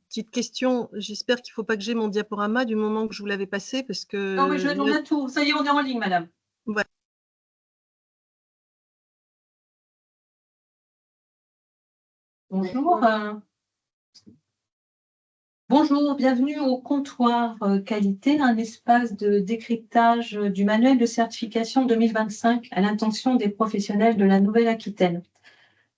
petite question. J'espère qu'il ne faut pas que j'ai mon diaporama du moment que je vous l'avais passé parce Non, mais que on a tout. Ça y est, on est en ligne, madame. ouais. Bonjour. Bonjour, bienvenue au comptoir qualité, un espace de décryptage du manuel de certification 2025 à l'intention des professionnels de la Nouvelle-Aquitaine.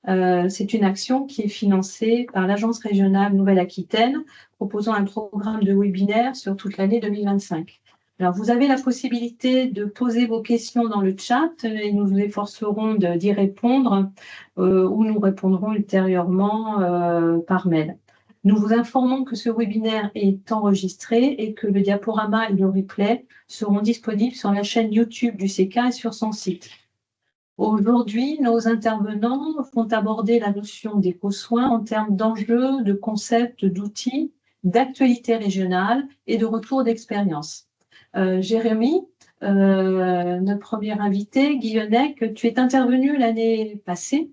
C'est une action qui est financée par l'Agence régionale Nouvelle-Aquitaine, proposant un programme de webinaire sur toute l'année 2025. Alors, vous avez la possibilité de poser vos questions dans le chat et nous nous efforcerons d'y répondre ou nous répondrons ultérieurement par mail. Nous vous informons que ce webinaire est enregistré et que le diaporama et le replay seront disponibles sur la chaîne YouTube du CK et sur son site. Aujourd'hui, nos intervenants vont aborder la notion d'éco-soins en termes d'enjeux, de concepts, d'outils, d'actualité régionale et de retour d'expérience. Jérémy, notre premier invité, Guillonnec, tu es intervenu l'année passée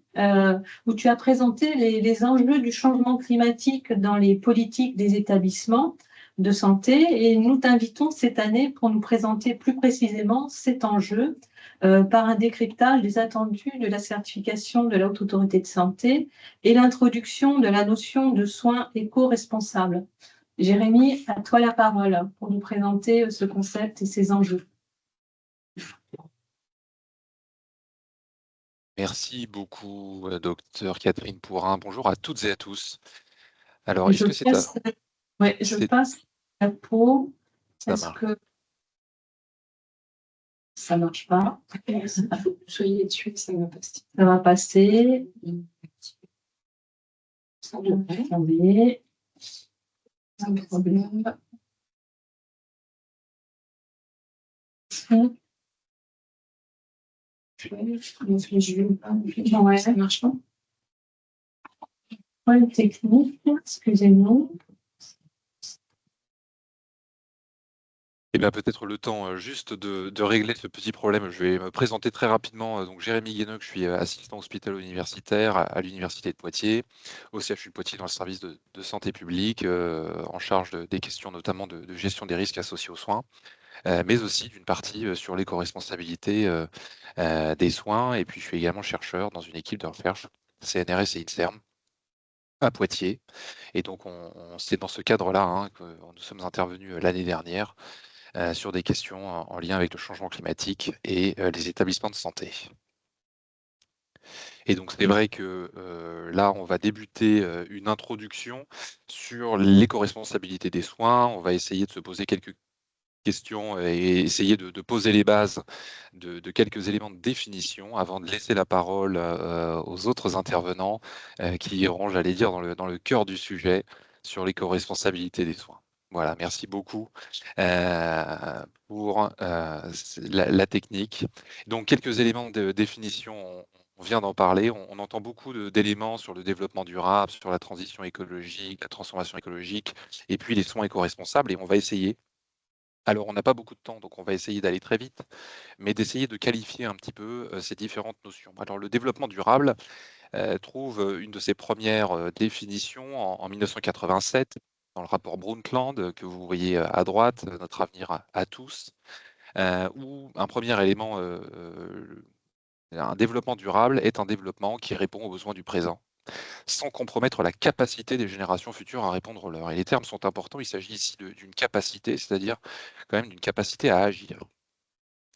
où tu as présenté les enjeux du changement climatique dans les politiques des établissements de santé et nous t'invitons cette année pour nous présenter plus précisément cet enjeu par un décryptage des attendus de la certification de la Haute Autorité de Santé et l'introduction de la notion de soins éco-responsables. Jérémy, à toi la parole pour nous présenter ce concept et ses enjeux. Merci beaucoup, docteur Catherine Pourrin. Bonjour à toutes et à tous. Alors, est-ce que c'est je passe la peau. Est-ce que ça marche pas? Soyez dessus, ça va passer. Ça va passer. Attendez. Un problème. Ouais. Ça marche pas. Problème technique, excusez-nous. Eh bien, peut-être le temps juste de régler ce petit problème. Je vais me présenter très rapidement. Donc, Jérémy Guéneuc, je suis assistant hospitalo-universitaire à l'Université de Poitiers, au CHU de Poitiers dans le service de santé publique, en charge des questions notamment de gestion des risques associés aux soins, mais aussi d'une partie sur l'éco-responsabilité des soins. Et puis, je suis également chercheur dans une équipe de recherche, CNRS et INSERM, à Poitiers. Et donc, c'est dans ce cadre-là que nous sommes intervenus l'année dernière sur des questions en lien avec le changement climatique et les établissements de santé. Et donc, c'est vrai que là, on va débuter une introduction sur l'éco-responsabilité des soins. On va essayer de se poser quelques questions et essayer de poser les bases de quelques éléments de définition avant de laisser la parole aux autres intervenants qui iront, j'allais dire, dans le cœur du sujet sur l'éco-responsabilité des soins. Voilà, merci beaucoup pour la technique. Donc, quelques éléments de définition, on vient d'en parler. On entend beaucoup d'éléments sur le développement durable, sur la transition écologique, la transformation écologique, et puis les soins éco-responsables. Et on va essayer, alors on n'a pas beaucoup de temps, donc on va essayer d'aller très vite, mais d'essayer de qualifier un petit peu ces différentes notions. Alors, le développement durable trouve une de ses premières définitions en 1987, dans le rapport Brundtland que vous voyez à droite, Notre avenir à tous, où un premier élément, un développement durable est un développement qui répond aux besoins du présent, sans compromettre la capacité des générations futures à répondre aux leurs. Et les termes sont importants, il s'agit ici d'une capacité, c'est-à-dire quand même d'une capacité à agir.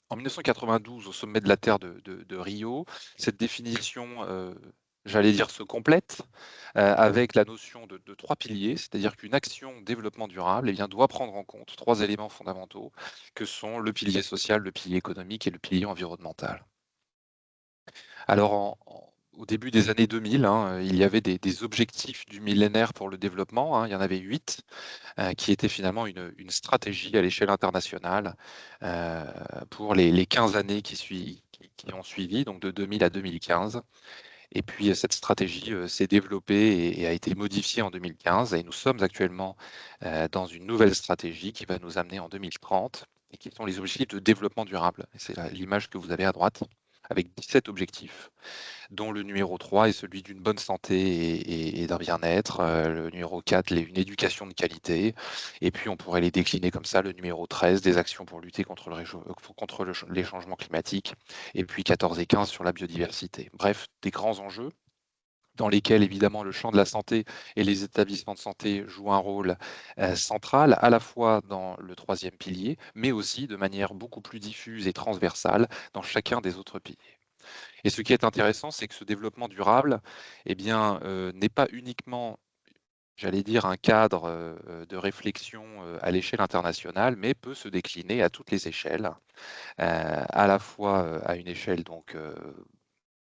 En 1992, au sommet de la Terre de Rio, cette définition, j'allais dire, se complète avec la notion de 3 piliers, c'est-à-dire qu'une action développement durable doit prendre en compte 3 éléments fondamentaux que sont le pilier social, le pilier économique et le pilier environnemental. Alors, au début des années 2000, il y avait des objectifs du millénaire pour le développement, il y en avait 8, qui étaient finalement une stratégie à l'échelle internationale pour les 15 années qui ont suivi, donc de 2000 à 2015. Et puis cette stratégie s'est développée et a été modifiée en 2015, et nous sommes actuellement dans une nouvelle stratégie qui va nous amener en 2030, et qui sont les objectifs de développement durable. Et c'est l'image que vous avez à droite, avec 17 objectifs, dont le numéro 3 est celui d'une bonne santé et d'un bien-être, le numéro 4, une éducation de qualité, et puis on pourrait les décliner comme ça, le numéro 13, des actions pour lutter contre les changements climatiques, et puis 14 et 15 sur la biodiversité. Bref, des grands enjeux dans lesquels évidemment le champ de la santé et les établissements de santé jouent un rôle central, à la fois dans le troisième pilier, mais aussi de manière beaucoup plus diffuse et transversale dans chacun des autres piliers. Et ce qui est intéressant, c'est que ce développement durable, eh bien, n'est pas uniquement, j'allais dire, un cadre de réflexion à l'échelle internationale, mais peut se décliner à toutes les échelles, à la fois à une échelle donc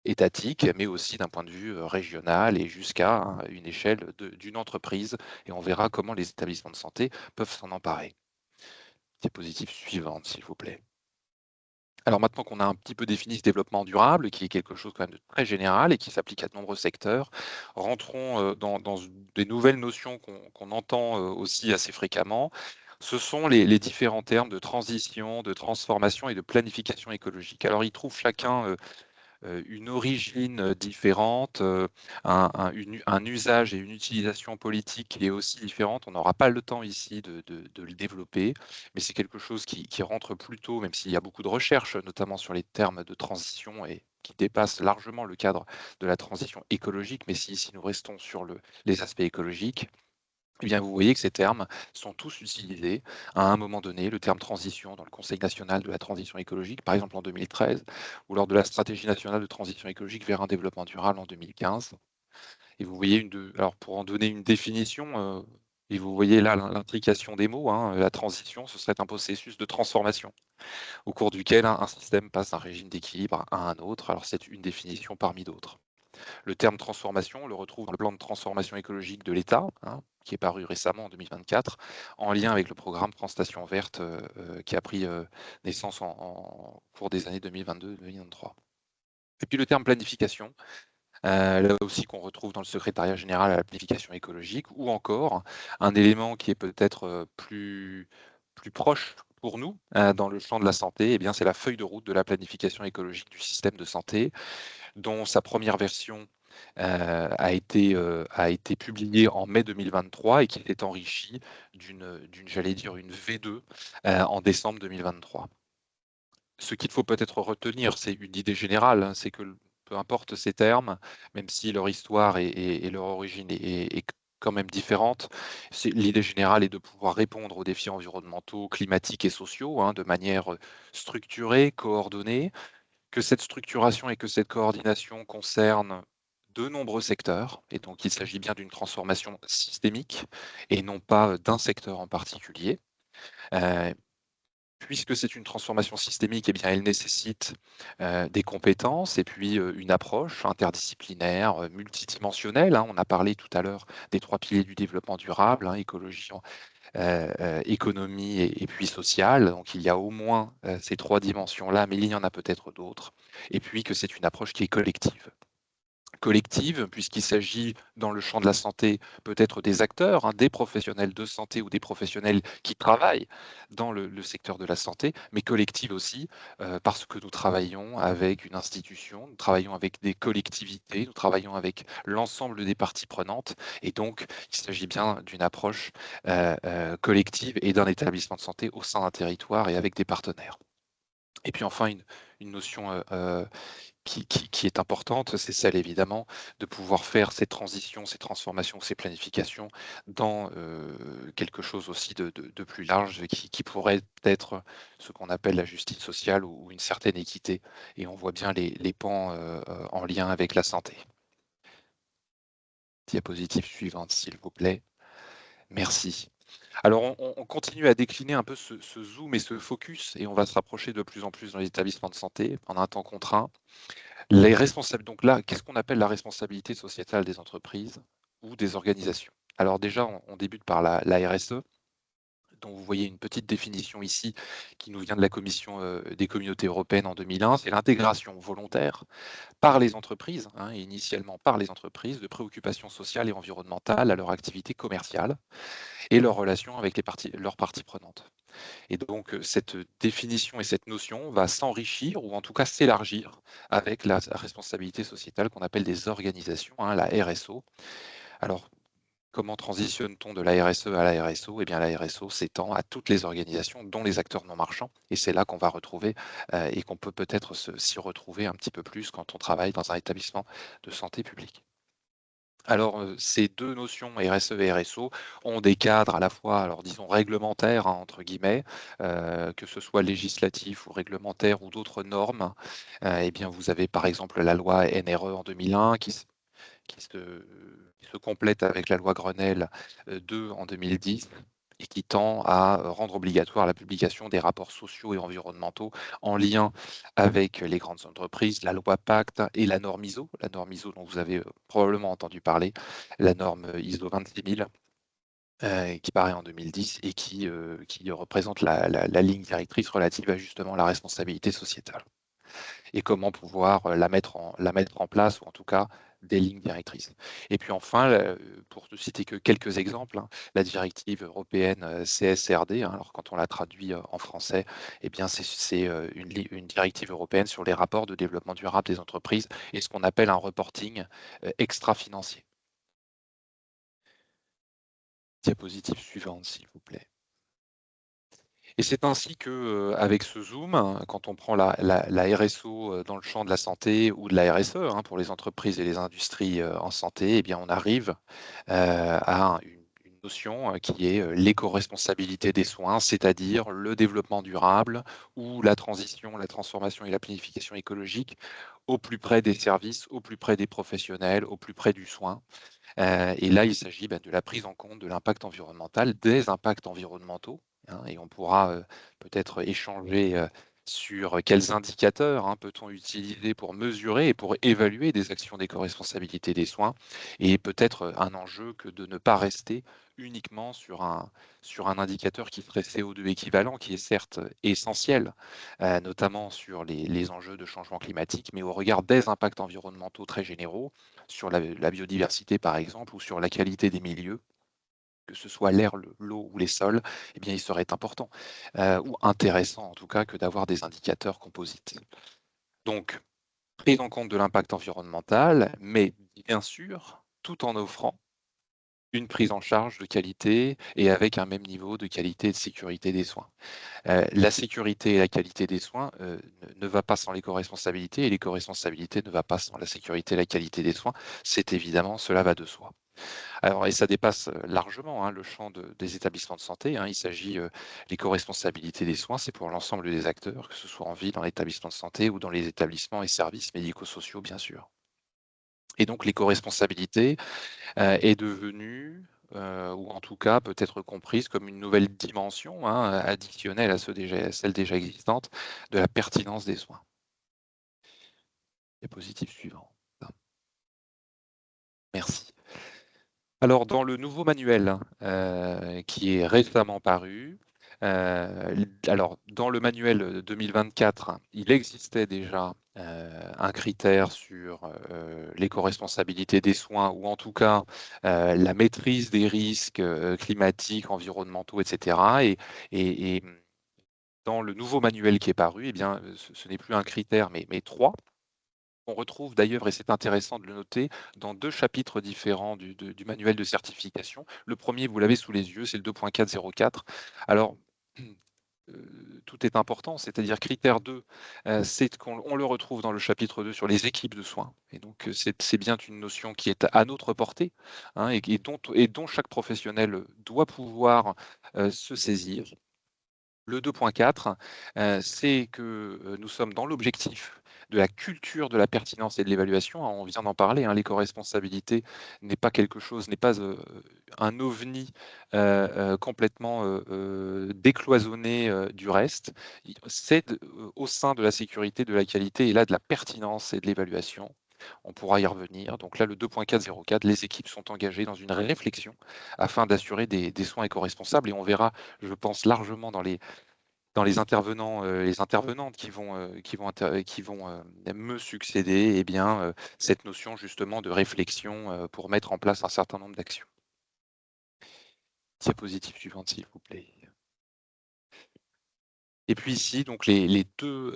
étatique, mais aussi d'un point de vue régional et jusqu'à une échelle d'une entreprise. Et on verra comment les établissements de santé peuvent s'en emparer. Diapositive suivante, s'il vous plaît. Alors maintenant qu'on a un petit peu défini ce développement durable, qui est quelque chose quand même de très général et qui s'applique à de nombreux secteurs, rentrons dans des nouvelles notions qu'on entend aussi assez fréquemment. Ce sont les différents termes de transition, de transformation et de planification écologique. Alors ils trouvent chacun une origine différente, un usage et une utilisation politique qui est aussi différente. On n'aura pas le temps ici de le développer, mais c'est quelque chose qui rentre plutôt, même s'il y a beaucoup de recherches, notamment sur les termes de transition et qui dépasse largement le cadre de la transition écologique, mais si ici nous restons sur les aspects écologiques, eh bien, vous voyez que ces termes sont tous utilisés à un moment donné, le terme transition dans le Conseil national de la transition écologique, par exemple en 2013, ou lors de la stratégie nationale de transition écologique vers un développement durable en 2015. Et vous voyez, alors pour en donner une définition, et vous voyez là l'intrication des mots, hein, la transition, ce serait un processus de transformation au cours duquel un système passe d'un régime d'équilibre à un autre. Alors c'est une définition parmi d'autres. Le terme transformation, on le retrouve dans le plan de transformation écologique de l'État, hein, qui est paru récemment en 2024, en lien avec le programme Transition verte qui a pris naissance en cours des années 2022-2023. Et puis le terme planification, là aussi qu'on retrouve dans le secrétariat général à la planification écologique, ou encore un élément qui est peut-être plus proche pour nous dans le champ de la santé, eh bien, c'est la feuille de route de la planification écologique du système de santé, dont sa première version a été publiée en mai 2023 et qui est enrichie j'allais dire, une V2 en décembre 2023. Ce qu'il faut peut-être retenir, c'est une idée générale, hein, c'est que peu importe ces termes, même si leur histoire et leur origine est quand même différente, l'idée générale est de pouvoir répondre aux défis environnementaux, climatiques et sociaux hein, de manière structurée, coordonnée, que cette structuration et que cette coordination concernent de nombreux secteurs, et donc il s'agit bien d'une transformation systémique et non pas d'un secteur en particulier. Euh, Puisque c'est une transformation systémique, eh bien, elle nécessite des compétences et puis une approche interdisciplinaire, multidimensionnelle, hein. On a parlé tout à l'heure des 3 piliers du développement durable, hein, écologie, économie et puis sociale. Donc il y a au moins ces 3 dimensions-là, mais il y en a peut-être d'autres. Et puis que c'est une approche qui est collective, puisqu'il s'agit dans le champ de la santé peut-être des acteurs, hein, des professionnels de santé ou des professionnels qui travaillent dans le secteur de la santé, mais collective aussi, parce que nous travaillons avec une institution, nous travaillons avec des collectivités, nous travaillons avec l'ensemble des parties prenantes, et donc il s'agit bien d'une approche collective et d'un établissement de santé au sein d'un territoire et avec des partenaires. Et puis enfin, une notion qui est importante, c'est celle évidemment de pouvoir faire ces transitions, ces transformations, ces planifications dans quelque chose aussi de plus large qui pourrait être ce qu'on appelle la justice sociale ou une certaine équité. Et on voit bien les pans en lien avec la santé. Diapositive suivante, s'il vous plaît. Merci. Alors, on continue à décliner un peu ce zoom et ce focus, et on va se rapprocher de plus en plus dans les établissements de santé en un temps contraint. Les responsables, donc là, qu'est-ce qu'on appelle la responsabilité sociétale des entreprises ou des organisations? Alors déjà, on débute par la RSE. dont vous voyez une petite définition ici, qui nous vient de la Commission des communautés européennes en 2001, c'est l'intégration volontaire par les entreprises, hein, et initialement par les entreprises, de préoccupations sociales et environnementales à leur activité commerciale et leurs relations avec leurs parties prenantes. Et donc, cette définition et cette notion va s'enrichir ou en tout cas s'élargir avec la responsabilité sociétale qu'on appelle des organisations, hein, la RSO. Alors, comment transitionne-t-on de la RSE à la RSO? Eh bien, la RSO s'étend à toutes les organisations, dont les acteurs non marchands. Et c'est là qu'on va retrouver et qu'on peut peut-être s'y retrouver un petit peu plus quand on travaille dans un établissement de santé publique. Alors, ces 2 notions RSE et RSO ont des cadres à la fois, alors disons «réglementaires», hein, entre guillemets, que ce soit législatif ou réglementaire ou d'autres normes. Et bien, vous avez par exemple la loi NRE en 2001 qui se complète avec la loi Grenelle, 2 en 2010 et qui tend à rendre obligatoire la publication des rapports sociaux et environnementaux en lien avec les grandes entreprises, la loi Pacte et la norme ISO dont vous avez, probablement entendu parler, la norme ISO 26000, qui paraît en 2010 et qui représente la ligne directrice relative à justement la responsabilité sociétale et comment pouvoir la mettre en place ou en tout cas des lignes directrices. Et puis enfin, pour ne citer que quelques exemples, hein, la directive européenne CSRD, hein, alors quand on la traduit en français, eh bien c'est une directive européenne sur les rapports de développement durable des entreprises et ce qu'on appelle un reporting extra-financier. Diapositive suivante, s'il vous plaît. Et c'est ainsi que, avec ce zoom, hein, quand on prend la RSO, dans le champ de la santé ou de la RSE, hein, pour les entreprises et les industries, en santé, eh bien, on arrive, à une notion, qui est, l'éco-responsabilité des soins, c'est-à-dire le développement durable ou la transition, la transformation et la planification écologique au plus près des services, au plus près des professionnels, au plus près du soin. Et là, il s'agit, de la prise en compte de l'impact environnemental, des impacts environnementaux, hein, et on pourra, peut-être échanger, sur quels indicateurs, hein, peut-on utiliser pour mesurer et pour évaluer des actions d'éco-responsabilité des soins et peut-être, un enjeu que de ne pas rester uniquement sur un indicateur qui serait CO2 équivalent, qui est certes essentiel, notamment sur les enjeux de changement climatique, mais au regard des impacts environnementaux très généraux, sur la biodiversité par exemple ou sur la qualité des milieux, que ce soit l'air, l'eau ou les sols, eh bien, il serait important, ou intéressant en tout cas que d'avoir des indicateurs composites. Donc, prise en compte de l'impact environnemental, mais bien sûr, tout en offrant une prise en charge de qualité et avec un même niveau de qualité et de sécurité des soins. La sécurité et la qualité des soins, ne va pas sans l'éco-responsabilité et l'éco-responsabilité ne va pas sans la sécurité et la qualité des soins. C'est évidemment, cela va de soi. Alors et ça dépasse, largement, hein, le champ des établissements de santé, hein. Il s'agit, l'éco-responsabilité des soins, c'est pour l'ensemble des acteurs, que ce soit en ville, dans l'établissement de santé ou dans les établissements et services médico-sociaux, bien sûr. Et donc l'éco-responsabilité, est devenue, ou en tout cas peut être comprise comme une nouvelle dimension, hein, additionnelle à celle déjà existante, de la pertinence des soins. Diapositive suivante. Merci. Alors dans le nouveau manuel, qui est récemment paru, alors dans le manuel, 2024, il existait déjà, un critère sur, l'éco-responsabilité des soins ou en tout cas, la maîtrise des risques, climatiques, environnementaux et cetera et dans le nouveau manuel qui est paru, eh bien, ce n'est plus un critère mais 3. On retrouve d'ailleurs, et c'est intéressant de le noter, dans 2 chapitres différents du manuel de certification. Le premier, vous l'avez sous les yeux, c'est le 2.404. Alors, tout est important, c'est-à-dire critère 2, c'est qu'on on le retrouve dans le chapitre 2 sur les équipes de soins et donc, c'est bien une notion qui est à notre portée, hein, et dont chaque professionnel doit pouvoir, se saisir. Le 2.4, c'est que, nous sommes dans l'objectif de la culture de la pertinence et de l'évaluation, hein, on vient d'en parler, hein, l'éco-responsabilité n'est pas, un ovni, complètement, décloisonné, du reste. C'est au sein de la sécurité, de la qualité et là de la pertinence et de l'évaluation On pourra y revenir. Donc là, le 2.404, les équipes sont engagées dans une réflexion afin d'assurer des soins éco-responsables et on verra, je pense, largement dans les intervenants, les intervenantes qui vont, me succéder, eh bien, cette notion justement de réflexion, pour mettre en place un certain nombre d'actions. Diapositive suivante, s'il vous plaît. Et puis ici, donc les 2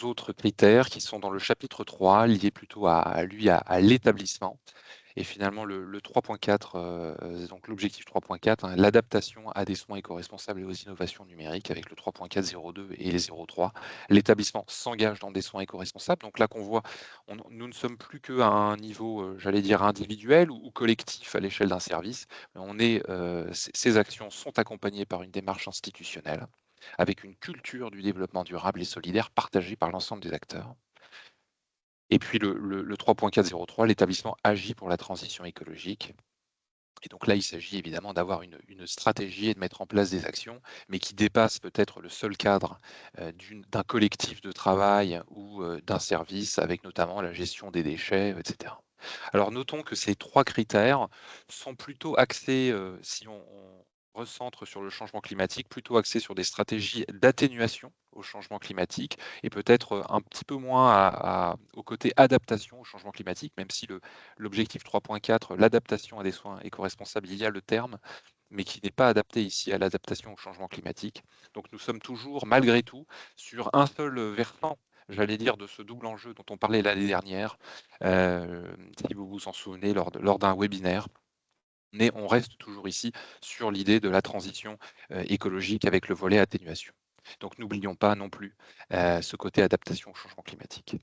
autres critères qui sont dans le chapitre 3 liés plutôt à l'établissement. Et finalement, le 3.4, donc l'objectif 3.4, hein, l'adaptation à des soins éco-responsables et aux innovations numériques avec le 3.402 et les 03. L'établissement s'engage dans des soins éco-responsables. Donc là qu'on voit, nous ne sommes plus qu'à un niveau, j'allais dire individuel ou collectif à l'échelle d'un service. Mais ces actions sont accompagnées par une démarche institutionnelle avec une culture du développement durable et solidaire partagée par l'ensemble des acteurs. Et puis le 3.403, l'établissement agit pour la transition écologique. Et donc là, il s'agit évidemment d'avoir une stratégie et de mettre en place des actions, mais qui dépassent peut-être le seul cadre d'un collectif de travail ou d'un service, avec notamment la gestion des déchets, etc. Alors notons que ces 3 critères sont plutôt axés, si on recentre sur le changement climatique, plutôt axés sur des stratégies d'atténuation au changement climatique et peut-être, un petit peu moins au côté adaptation au changement climatique, même si l'objectif 3.4, l'adaptation à des soins éco-responsables, il y a le terme, mais qui n'est pas adapté ici à l'adaptation au changement climatique. Donc nous sommes toujours, malgré tout, sur un seul versant, j'allais dire, de ce double enjeu dont on parlait l'année dernière, si vous vous en souvenez, lors d'un webinaire. Mais on reste toujours ici sur l'idée de la transition écologique avec le volet atténuation. Donc n'oublions pas non plus ce côté adaptation au changement climatique.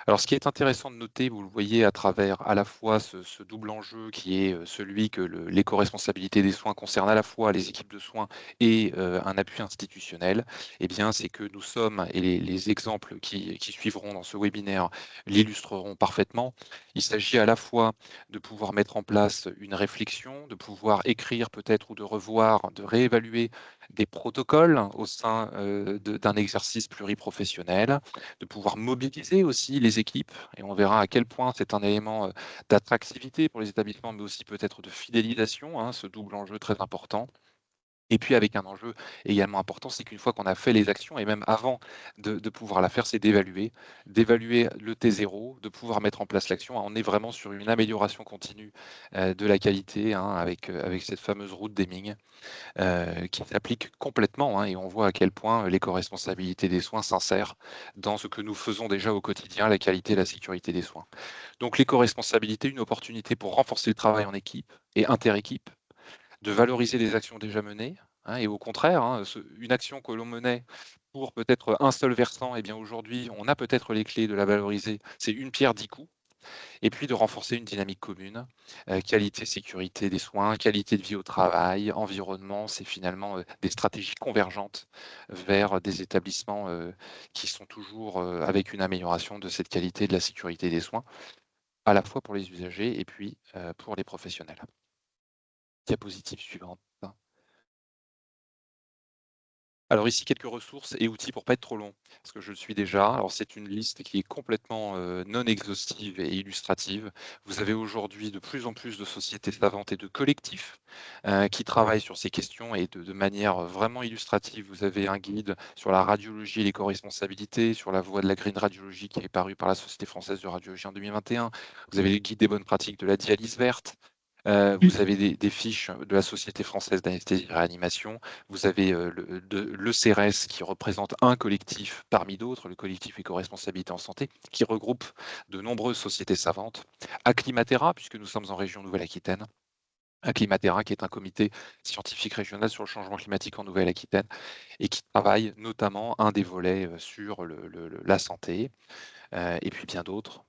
Alors, ce qui est intéressant de noter, vous le voyez à travers à la fois ce double enjeu qui est celui que l'éco-responsabilité des soins concerne à la fois les équipes de soins et un appui institutionnel, eh bien, c'est que nous sommes, et les exemples qui suivront dans ce webinaire l'illustreront parfaitement, il s'agit à la fois de pouvoir mettre en place une réflexion, de pouvoir écrire peut-être ou de revoir, de réévaluer des protocoles au sein d'un exercice pluriprofessionnel, de pouvoir mobiliser aussi les équipes et on verra à quel point c'est un élément, d'attractivité pour les établissements, mais aussi peut-être de fidélisation, hein, ce double enjeu très important. Et puis avec un enjeu également important, c'est qu'une fois qu'on a fait les actions et même avant de pouvoir la faire, c'est d'évaluer le T0, de pouvoir mettre en place l'action. On est vraiment sur une amélioration continue, de la qualité, hein, avec cette fameuse route d'Eming qui s'applique complètement, hein, et on voit à quel point l'éco-responsabilité des soins s'insère dans ce que nous faisons déjà au quotidien, la qualité et la sécurité des soins. Donc l'éco-responsabilité, une opportunité pour renforcer le travail en équipe et inter-équipe, de valoriser les actions déjà menées, hein, et au contraire, hein, une action que l'on menait pour peut-être un seul versant, et bien aujourd'hui, on a peut-être les clés de la valoriser. C'est une pierre 10 coups et puis de renforcer une dynamique commune, qualité, sécurité des soins, qualité de vie au travail, environnement, c'est finalement, des stratégies convergentes vers des établissements, qui sont toujours, avec une amélioration de cette qualité et de la sécurité des soins, à la fois pour les usagers et puis, pour les professionnels. Diapositive suivante. Alors ici, quelques ressources et outils pour pas être trop long, parce que je le suis déjà. Alors c'est une liste qui est complètement non exhaustive et illustrative. Vous avez aujourd'hui de plus en plus de sociétés savantes et de collectifs qui travaillent sur ces questions et de manière vraiment illustrative. Vous avez un guide sur la radiologie et l'éco-responsabilité, sur la voie de la green radiologie qui est paru par la Société française de radiologie en 2021. Vous avez le guide des bonnes pratiques de la dialyse verte. Vous avez des fiches de la Société française d'anesthésie et réanimation. Vous avez le CRS qui représente un collectif parmi d'autres, le collectif Éco-responsabilité en santé, qui regroupe de nombreuses sociétés savantes. Acclimatera, puisque nous sommes en région Nouvelle-Aquitaine. Acclimatera, qui est un comité scientifique régional sur le changement climatique en Nouvelle-Aquitaine et qui travaille notamment un des volets sur la santé et puis bien d'autres.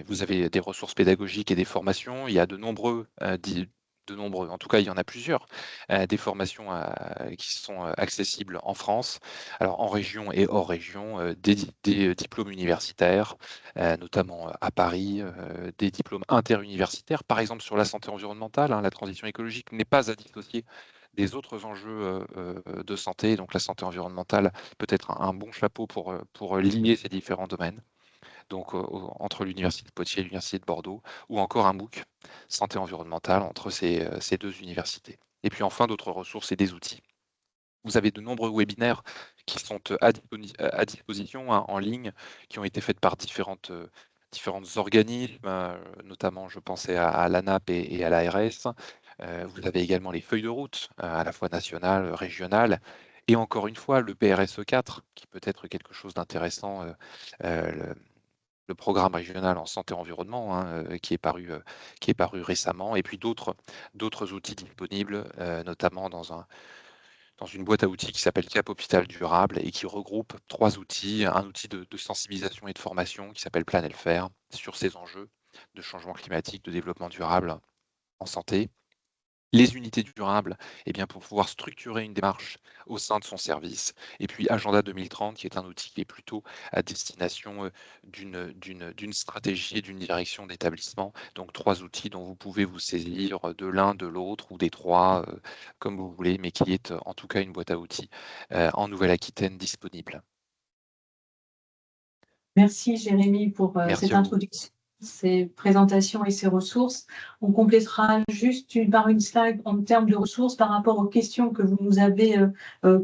Vous avez des ressources pédagogiques et des formations. Il y a de nombreux, en tout cas, il y en a plusieurs, des formations qui sont accessibles en France, alors en région et hors région, des diplômes universitaires, notamment à Paris, des diplômes interuniversitaires, par exemple sur la santé environnementale, hein, la transition écologique n'est pas à dissocier des autres enjeux de santé, donc la santé environnementale peut être un bon chapeau pour lier ces différents domaines. donc entre l'université de Poitiers et l'université de Bordeaux, ou encore un MOOC santé environnementale entre ces 2 universités. Et puis enfin d'autres ressources et des outils. Vous avez de nombreux webinaires qui sont à disposition, hein, en ligne, qui ont été faits par différents organismes, notamment je pensais à l'ANAP et à l'ARS. Vous avez également les feuilles de route, à la fois nationales, régionales et encore une fois le PRSE 4 qui peut être quelque chose d'intéressant, le programme régional en santé environnement, hein, qui est paru récemment et puis d'autres outils disponibles, notamment dans une boîte à outils qui s'appelle Cap Hôpital Durable et qui regroupe 3 outils. Un outil de sensibilisation et de formation qui s'appelle Planel Faire sur ces enjeux de changement climatique, de développement durable en santé. Les unités durables, eh bien, pour pouvoir structurer une démarche au sein de son service. Et puis Agenda 2030, qui est un outil qui est plutôt à destination d'une stratégie et d'une direction d'établissement. Donc 3 outils dont vous pouvez vous saisir de l'un, de l'autre ou des 3, comme vous voulez, mais qui est en tout cas une boîte à outils en Nouvelle-Aquitaine disponible. Merci Jérémy pour Merci cette à vous. introduction, ces présentations et ces ressources. On complétera juste par une slide en termes de ressources par rapport aux questions que vous nous avez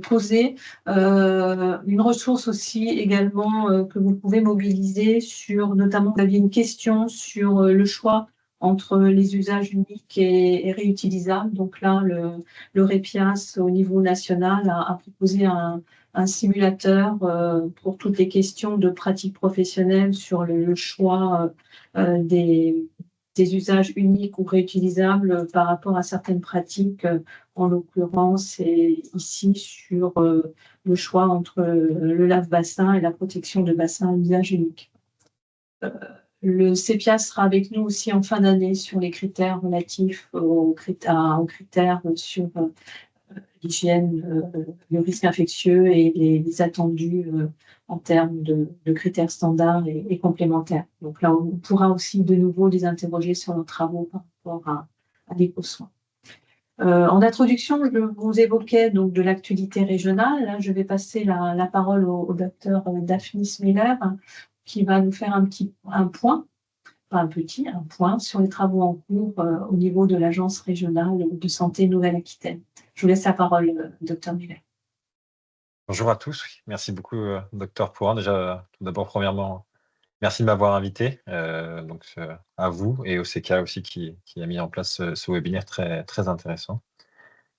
posées. Une ressource aussi également que vous pouvez mobiliser sur, notamment, vous aviez une question sur le choix entre les usages uniques et réutilisables. Donc là, le REPIAS au niveau national a proposé un simulateur pour toutes les questions de pratique professionnelle sur le choix des usages uniques ou réutilisables par rapport à certaines pratiques, en l'occurrence, et ici sur le choix entre le lave-bassin et la protection de bassin à usage unique. Le CEPIA sera avec nous aussi en fin d'année sur les critères relatifs aux critères sur l'hygiène, le risque infectieux et les attendus en termes de critères standards et complémentaires. Donc là, on pourra aussi de nouveau les interroger sur nos travaux par rapport à l'éco-soin. En introduction, je vous évoquais donc de l'actualité régionale. Là, je vais passer la parole au docteur Daphnis Miller, qui va nous faire un point sur les travaux en cours au niveau de l'Agence régionale de santé Nouvelle-Aquitaine. Je vous laisse la parole, docteur Miller. Bonjour à tous. Merci beaucoup, docteur Pourrin. Déjà, tout d'abord, premièrement, merci de m'avoir invité, à vous et au CK aussi qui a mis en place ce webinaire très, très intéressant.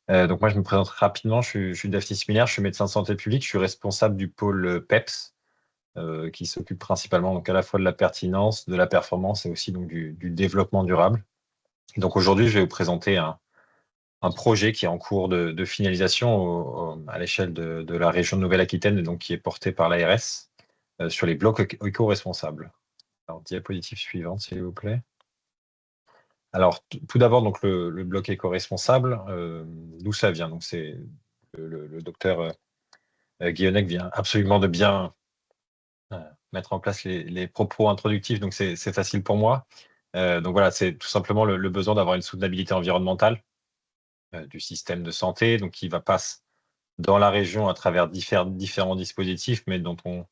Donc moi, je me présente rapidement. Je suis Daphnis Miller, je suis médecin de santé publique. Je suis responsable du pôle PEPS, qui s'occupe principalement donc à la fois de la pertinence, de la performance et aussi donc du développement durable. Donc aujourd'hui, je vais vous présenter un projet qui est en cours de finalisation à l'échelle de la région de Nouvelle-Aquitaine, et donc qui est porté par l'ARS sur les blocs éco-responsables. Alors, diapositive suivante, s'il vous plaît. Alors, tout d'abord, donc le bloc éco-responsable, d'où ça vient? Donc, c'est le docteur Guillonnec vient absolument de bien mettre en place les propos introductifs, donc c'est facile pour moi. Donc voilà, c'est tout simplement le besoin d'avoir une soutenabilité environnementale du système de santé, donc qui passe dans la région à travers différents dispositifs, mais dont on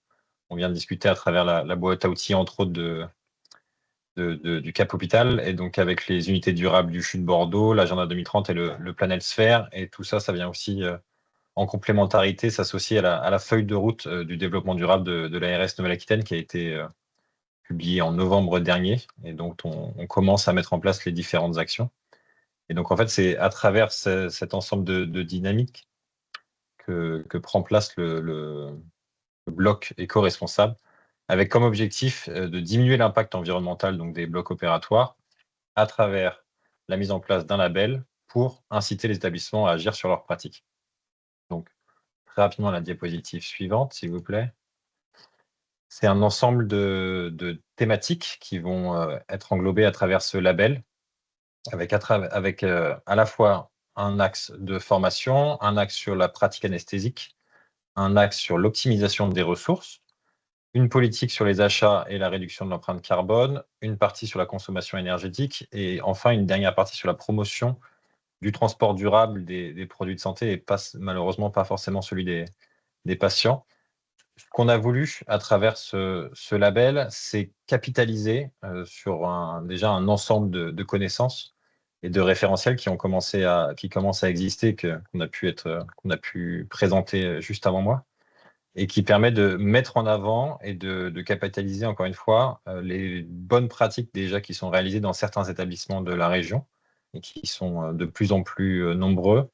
vient de discuter à travers la boîte à outils, entre autres, du Cap Hôpital, et donc avec les unités durables du CHU de Bordeaux, l'agenda 2030 et le Planel Sphère, et tout ça, ça vient aussi en complémentarité s'associer à la feuille de route du développement durable de l'ARS Nouvelle-Aquitaine, qui a été publiée en novembre dernier, et donc on commence à mettre en place les différentes actions. Et donc, en fait, c'est à travers cet ensemble de dynamiques que prend place le bloc éco-responsable, avec comme objectif de diminuer l'impact environnemental donc des blocs opératoires à travers la mise en place d'un label pour inciter les établissements à agir sur leurs pratiques. Donc, très rapidement, la diapositive suivante, s'il vous plaît. C'est un ensemble de thématiques qui vont être englobées à travers ce label, avec à la fois un axe de formation, un axe sur la pratique anesthésique, un axe sur l'optimisation des ressources, une politique sur les achats et la réduction de l'empreinte carbone, une partie sur la consommation énergétique et enfin une dernière partie sur la promotion du transport durable des produits de santé et malheureusement pas forcément celui des patients. ce qu'on a voulu à travers ce label, c'est capitaliser sur déjà un ensemble de connaissances et de référentiels qui commencent à exister, qu'on a pu présenter juste avant moi, et qui permet de mettre en avant et de capitaliser, encore une fois, les bonnes pratiques déjà qui sont réalisées dans certains établissements de la région et qui sont de plus en plus nombreux,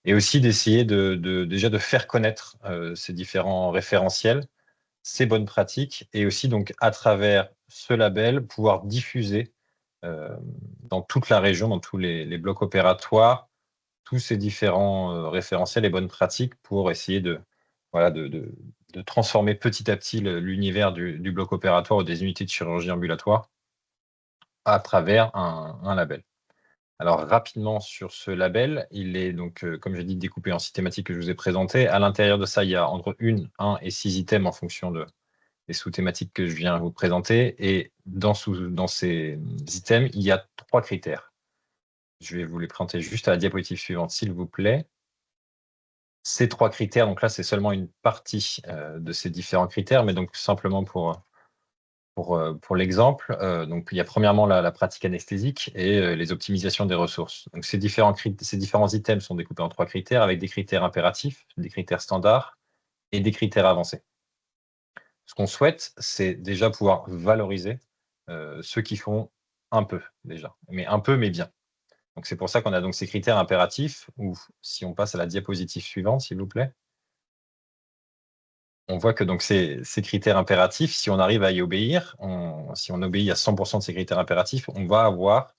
et aussi d'essayer déjà de faire connaître ces différents référentiels, ces bonnes pratiques, et aussi donc à travers ce label pouvoir diffuser dans toute la région, dans tous les blocs opératoires, tous ces différents référentiels et bonnes pratiques pour essayer voilà, de transformer petit à petit l'univers du bloc opératoire ou des unités de chirurgie ambulatoire à travers un label. Alors rapidement sur ce label, il est donc, comme j'ai dit, découpé en 6 thématiques que je vous ai présentées. À l'intérieur de ça, il y a entre 1 et 6 items en fonction des sous-thématiques que je viens vous présenter. Et dans ces items, il y a 3 critères. Je vais vous les présenter juste à la diapositive suivante, s'il vous plaît. Ces 3 critères, donc là, c'est seulement une partie de ces différents critères, mais donc simplement pour l'exemple, donc il y a premièrement la pratique anesthésique et les optimisations des ressources. Donc ces différents items sont découpés en 3 critères, avec des critères impératifs, des critères standards et des critères avancés. Ce qu'on souhaite, c'est déjà pouvoir valoriser ceux qui font un peu déjà, mais un peu mais bien. Donc c'est pour ça qu'on a donc ces critères impératifs, où si on passe à la diapositive suivante, s'il vous plaît, on voit que donc ces critères impératifs, si on arrive à y obéir, si on obéit à 100% de ces critères impératifs, on va avoir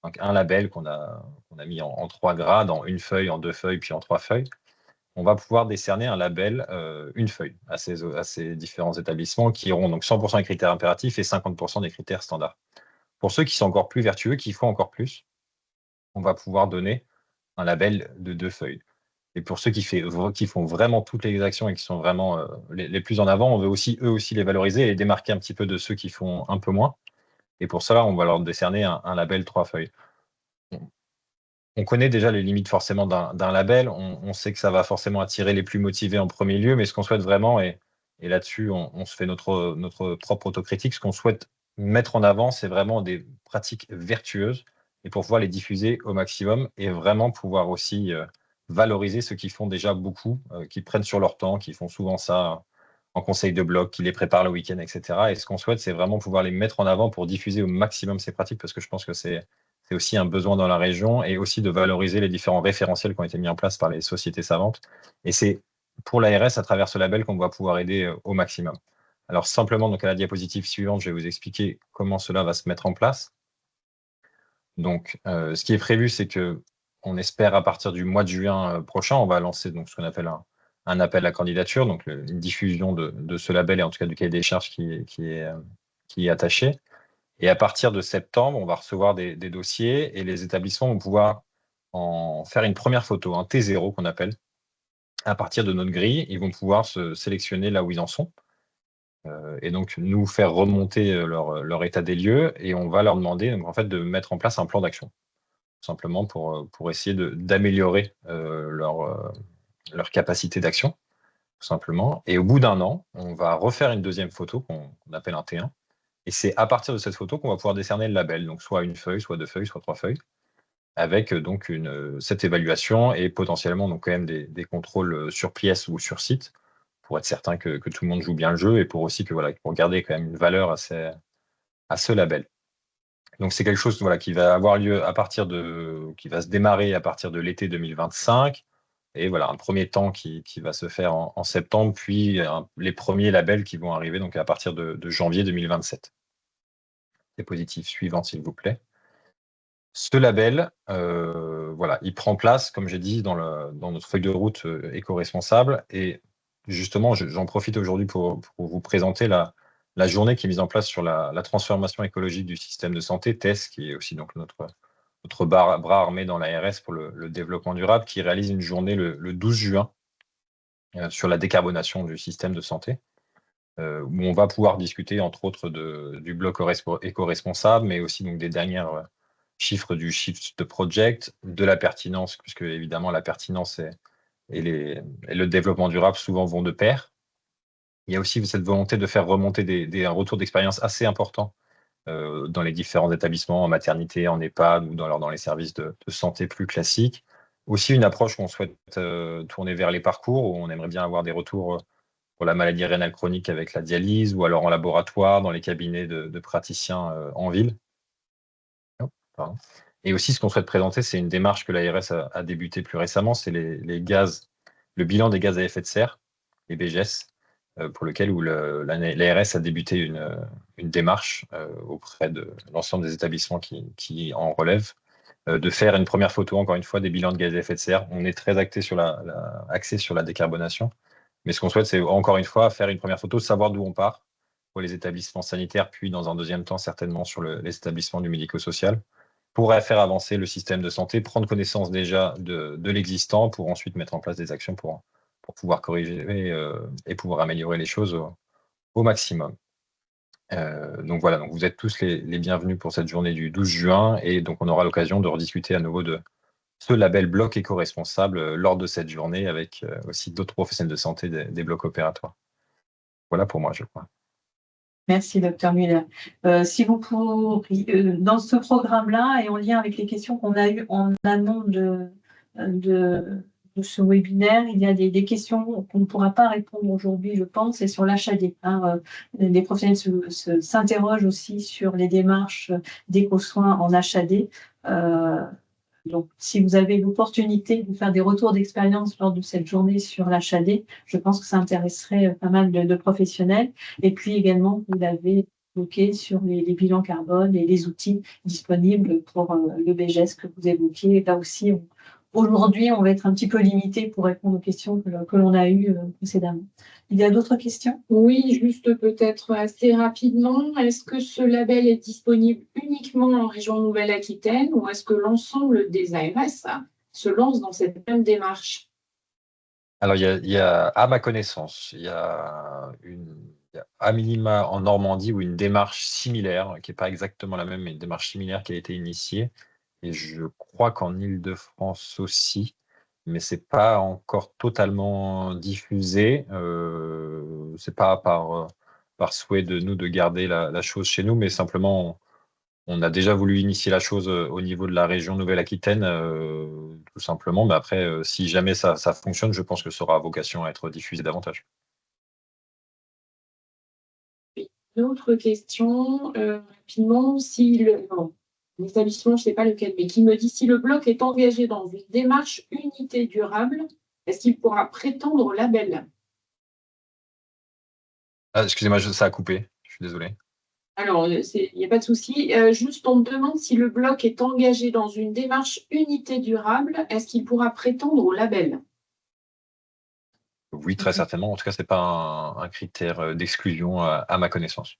donc un label qu'on a mis en 3 grades, en 1 feuille, en 2 feuilles, puis en 3 feuilles. On va pouvoir décerner un label 1 feuille à ces différents établissements qui auront donc 100% des critères impératifs et 50% des critères standards. Pour ceux qui sont encore plus vertueux, qui font encore plus, on va pouvoir donner un label de 2 feuilles. Et pour ceux qui font vraiment toutes les actions et qui sont vraiment les plus en avant, on veut aussi, eux aussi, les valoriser et les démarquer un petit peu de ceux qui font un peu moins. Et pour cela, on va leur décerner un label 3 feuilles. On connaît déjà les limites forcément d'un label. On sait que ça va forcément attirer les plus motivés en premier lieu, mais ce qu'on souhaite vraiment, et là-dessus, on se fait notre propre autocritique, ce qu'on souhaite mettre en avant, c'est vraiment des pratiques vertueuses, et pour pouvoir les diffuser au maximum et vraiment pouvoir aussi valoriser ceux qui font déjà beaucoup, qui prennent sur leur temps, qui font souvent ça en conseil de bloc, qui les préparent le week-end, etc. Et ce qu'on souhaite, c'est vraiment pouvoir les mettre en avant pour diffuser au maximum ces pratiques, parce que je pense que c'est aussi un besoin dans la région, et aussi de valoriser les différents référentiels qui ont été mis en place par les sociétés savantes. Et c'est pour l'ARS, à travers ce label, qu'on va pouvoir aider au maximum. Alors simplement, donc à la diapositive suivante, je vais vous expliquer comment cela va se mettre en place. Donc, ce qui est prévu, c'est que on espère à partir du mois de juin prochain, on va lancer donc ce qu'on appelle un appel à candidature, donc une diffusion de ce label, et en tout cas du cahier des charges qui est attaché. Et à partir de septembre, on va recevoir des dossiers, et les établissements vont pouvoir en faire une première photo, un T0 qu'on appelle. À partir de notre grille, ils vont pouvoir se sélectionner là où ils en sont, et donc nous faire remonter leur état des lieux, et on va leur demander donc, en fait, de mettre en place un plan d'action, simplement pour essayer d'améliorer leur capacité d'action, tout simplement. Et au bout d'1 an, on va refaire une deuxième photo qu'on appelle un T1. Et c'est à partir de cette photo qu'on va pouvoir décerner le label, donc soit 1 feuille, soit 2 feuilles, soit 3 feuilles, avec donc cette évaluation et potentiellement donc quand même des contrôles sur pièce ou sur site, pour être certain que tout le monde joue bien le jeu, et pour aussi pour garder quand même une valeur à ce label. Donc c'est quelque chose qui va avoir lieu qui va se démarrer à partir de l'été 2025. Et voilà, un premier temps qui va se faire en septembre, puis les premiers labels qui vont arriver donc à partir de janvier 2027. Diapositive suivante, s'il vous plaît. Ce label, il prend place, comme j'ai dit, dans notre feuille de route éco-responsable. Et justement, j'en profite aujourd'hui pour vous présenter la journée qui est mise en place sur la transformation écologique du système de santé, TES, qui est aussi donc notre bras armé dans l'ARS pour le développement durable, qui réalise une journée le 12 juin sur la décarbonation du système de santé, où on va pouvoir discuter entre autres du bloc éco-responsable, mais aussi donc des dernières chiffres du Shift Project, de la pertinence, puisque évidemment la pertinence et le développement durable souvent vont de pair. Il y a aussi cette volonté de faire remonter un retour d'expérience assez important dans les différents établissements, en maternité, en EHPAD ou dans les services de santé plus classiques. Aussi une approche qu'on souhaite tourner vers les parcours, où on aimerait bien avoir des retours pour la maladie rénale chronique avec la dialyse, ou alors en laboratoire, dans les cabinets de praticiens en ville. Oh, pardon. Et aussi, ce qu'on souhaite présenter, c'est une démarche que l'ARS a débuté plus récemment, c'est le bilan des gaz à effet de serre, les BGS, pour lequel l'ARS a débuté une démarche auprès de l'ensemble des établissements qui en relèvent, de faire une première photo, encore une fois, des bilans de gaz à effet de serre. On est très axé sur la décarbonation, mais ce qu'on souhaite, c'est encore une fois faire une première photo, savoir d'où on part pour les établissements sanitaires, puis dans un deuxième temps, certainement sur les établissements du médico-social, pour faire avancer le système de santé, prendre connaissance déjà de l'existant, pour ensuite mettre en place des actions pour pouvoir corriger et pouvoir améliorer les choses au maximum. Donc voilà, donc vous êtes tous les bienvenus pour cette journée du 12 juin, et donc on aura l'occasion de rediscuter à nouveau de ce label bloc éco-responsable lors de cette journée, avec aussi d'autres professionnels de santé des blocs opératoires. Voilà pour moi, je crois. Merci, Dr Muller. Si vous pourriez, dans ce programme-là, et en lien avec les questions qu'on a eues en amont de ce webinaire, il y a des questions qu'on ne pourra pas répondre aujourd'hui, je pense, et sur l'HAD. Les professionnels s'interrogent aussi sur les démarches d'éco-soins en HAD. Donc, si vous avez l'opportunité de faire des retours d'expérience lors de cette journée sur l'HAD, je pense que ça intéresserait pas mal de professionnels. Et puis également, vous l'avez évoqué sur les bilans carbone et les outils disponibles pour le BGS que vous évoquiez. Là aussi, aujourd'hui, on va être un petit peu limité pour répondre aux questions que l'on a eues précédemment. Il y a d'autres questions? Oui, juste peut-être assez rapidement. Est-ce que ce label est disponible uniquement en région Nouvelle-Aquitaine, ou est-ce que l'ensemble des ARS se lance dans cette même démarche? Alors, il y a, à ma connaissance, il y a à minima en Normandie, où une démarche similaire, qui n'est pas exactement la même, mais une démarche similaire qui a été initiée. Et je crois qu'en Île-de-France aussi, mais ce n'est pas encore totalement diffusé. Ce n'est pas par souhait de nous de garder la chose chez nous, mais simplement, on a déjà voulu initier la chose au niveau de la région Nouvelle-Aquitaine, tout simplement. Mais après, si jamais ça fonctionne, je pense que ça aura vocation à être diffusé davantage. D'autres questions, rapidement. Si l'établissement, je ne sais pas lequel, mais qui me dit, si le bloc est engagé dans une démarche unité durable, est-ce qu'il pourra prétendre au label? Excusez-moi, ça a coupé. Je suis désolé. Alors, il n'y a pas de souci. Juste, on me demande si le bloc est engagé dans une démarche unité durable, est-ce qu'il pourra prétendre au label? Oui, très certainement. En tout cas, ce n'est pas un critère d'exclusion à ma connaissance.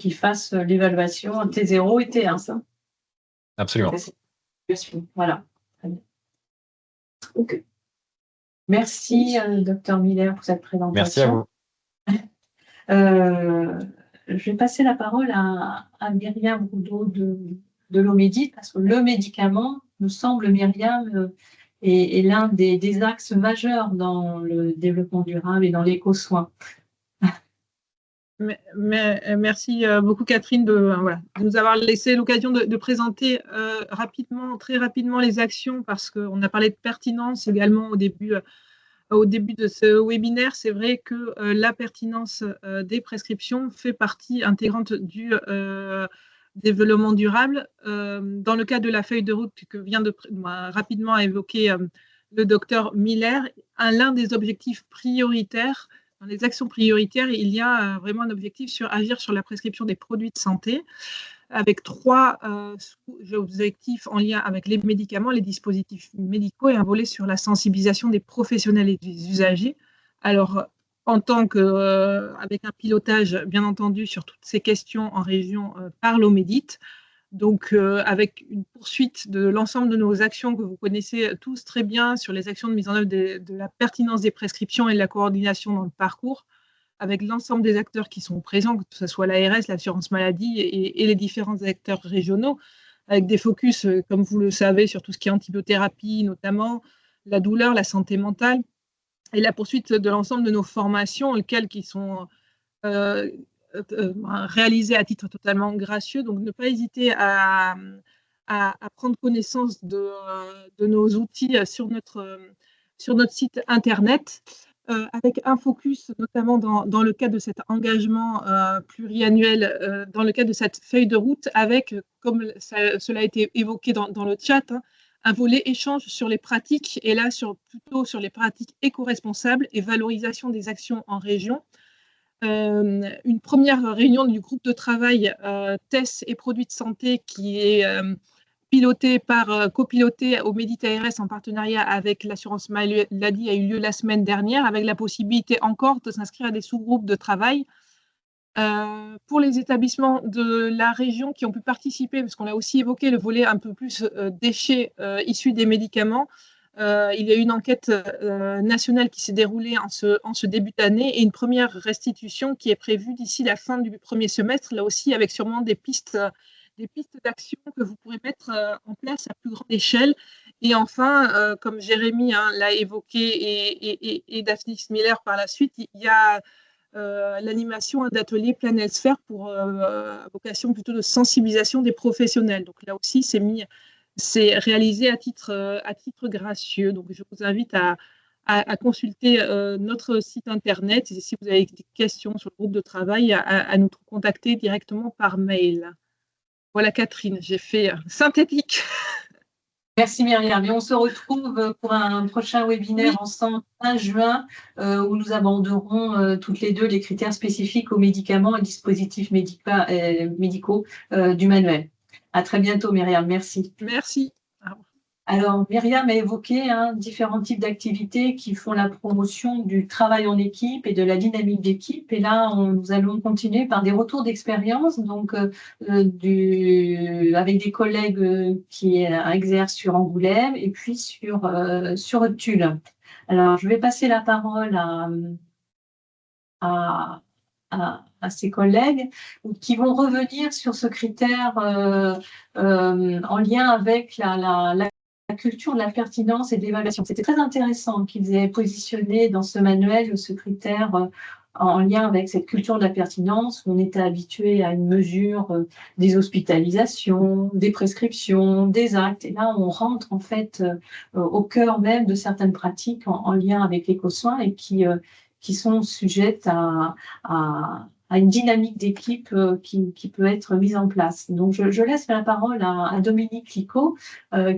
Qu'ils fassent l'évaluation T0 et T1, ça. Absolument. Voilà. Très bien. Ok. Merci, Dr Miller, pour cette présentation. Merci à vous. Je vais passer la parole à Myriam Roudot de l'Omédit, parce que le médicament, nous semble, Myriam, est l'un des axes majeurs dans le développement durable et dans l'éco-soin. Merci beaucoup, Catherine, de nous avoir laissé l'occasion de présenter très rapidement les actions, parce qu'on a parlé de pertinence également au début de ce webinaire. C'est vrai que la pertinence des prescriptions fait partie intégrante du développement durable. Dans le cas de la feuille de route que vient de rapidement évoquer le docteur Miller, l'un des objectifs prioritaires, dans les actions prioritaires, il y a vraiment un objectif sur agir sur la prescription des produits de santé, avec 3 objectifs en lien avec les médicaments, les dispositifs médicaux, et un volet sur la sensibilisation des professionnels et des usagers. Alors, en tant que, avec un pilotage, bien entendu, sur toutes ces questions en région par l'Omédit, donc avec une poursuite de l'ensemble de nos actions que vous connaissez tous très bien sur les actions de mise en œuvre de la pertinence des prescriptions et de la coordination dans le parcours, avec l'ensemble des acteurs qui sont présents, que ce soit l'ARS, l'assurance maladie et les différents acteurs régionaux, avec des focus, comme vous le savez, sur tout ce qui est antibiothérapie, notamment la douleur, la santé mentale, et la poursuite de l'ensemble de nos formations, lesquelles qui sont réalisées à titre totalement gracieux. Donc, ne pas hésiter à prendre connaissance de nos outils sur notre site Internet, avec un focus notamment dans le cadre de cet engagement pluriannuel, dans le cadre de cette feuille de route, avec, comme cela a été évoqué dans le chat, hein, un volet échange sur les pratiques, et là plutôt sur les pratiques éco-responsables et valorisation des actions en région. Une première réunion du groupe de travail tests et produits de santé qui est copilotée au Méditerranée en partenariat avec l'assurance maladie a eu lieu la semaine dernière, avec la possibilité encore de s'inscrire à des sous-groupes de travail. Pour les établissements de la région qui ont pu participer, parce qu'on a aussi évoqué le volet un peu plus déchets issus des médicaments, il y a eu une enquête nationale qui s'est déroulée en ce début d'année, et une première restitution qui est prévue d'ici la fin du premier semestre, là aussi avec sûrement des pistes d'action que vous pourrez mettre en place à plus grande échelle. Et enfin, comme Jérémy l'a évoqué et Daphnis Miller par la suite, il y a l'animation d'ateliers Planetsphère pour vocation plutôt de sensibilisation des professionnels. Donc là aussi, c'est réalisé à titre gracieux. Donc je vous invite à consulter notre site internet, et si vous avez des questions sur le groupe de travail, à nous contacter directement par mail. Voilà Catherine, j'ai fait synthétique. Merci Myriam. Et on se retrouve pour un prochain webinaire ensemble fin juin, où nous aborderons toutes les deux les critères spécifiques aux médicaments et dispositifs médicaux du manuel. À très bientôt Myriam, merci. Merci. Alors, Myriam a évoqué différents types d'activités qui font la promotion du travail en équipe et de la dynamique d'équipe. Et là, nous allons continuer par des retours d'expérience, donc avec des collègues qui exercent sur Angoulême et puis sur Tulle. Alors, je vais passer la parole à ses collègues qui vont revenir sur ce critère en lien avec la culture de la pertinence et de l'évaluation. C'était très intéressant qu'ils aient positionné dans ce manuel ce critère en lien avec cette culture de la pertinence, où on était habitué à une mesure des hospitalisations, des prescriptions, des actes. Et là, on rentre en fait au cœur même de certaines pratiques en lien avec l'éco-soin et qui sont sujettes à une dynamique d'équipe qui peut être mise en place. Donc, je laisse la parole à Dominique Licot,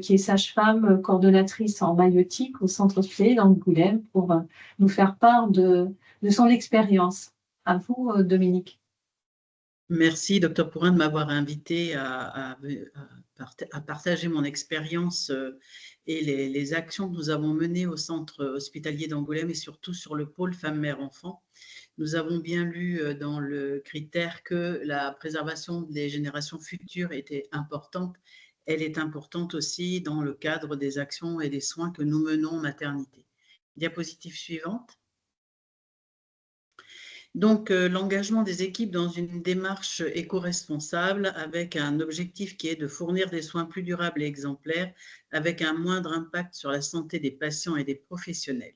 qui est sage-femme coordonnatrice en maïeutique au centre hospitalier d'Angoulême, pour nous faire part de son expérience. À vous, Dominique. Merci, Dr Pourrin, de m'avoir invité à partager mon expérience et les actions que nous avons menées au centre hospitalier d'Angoulême et surtout sur le pôle femmes-mères-enfants. Nous avons bien lu dans le critère que la préservation des générations futures était importante. Elle est importante aussi dans le cadre des actions et des soins que nous menons en maternité. Diapositive suivante. Donc, l'engagement des équipes dans une démarche éco-responsable avec un objectif qui est de fournir des soins plus durables et exemplaires avec un moindre impact sur la santé des patients et des professionnels.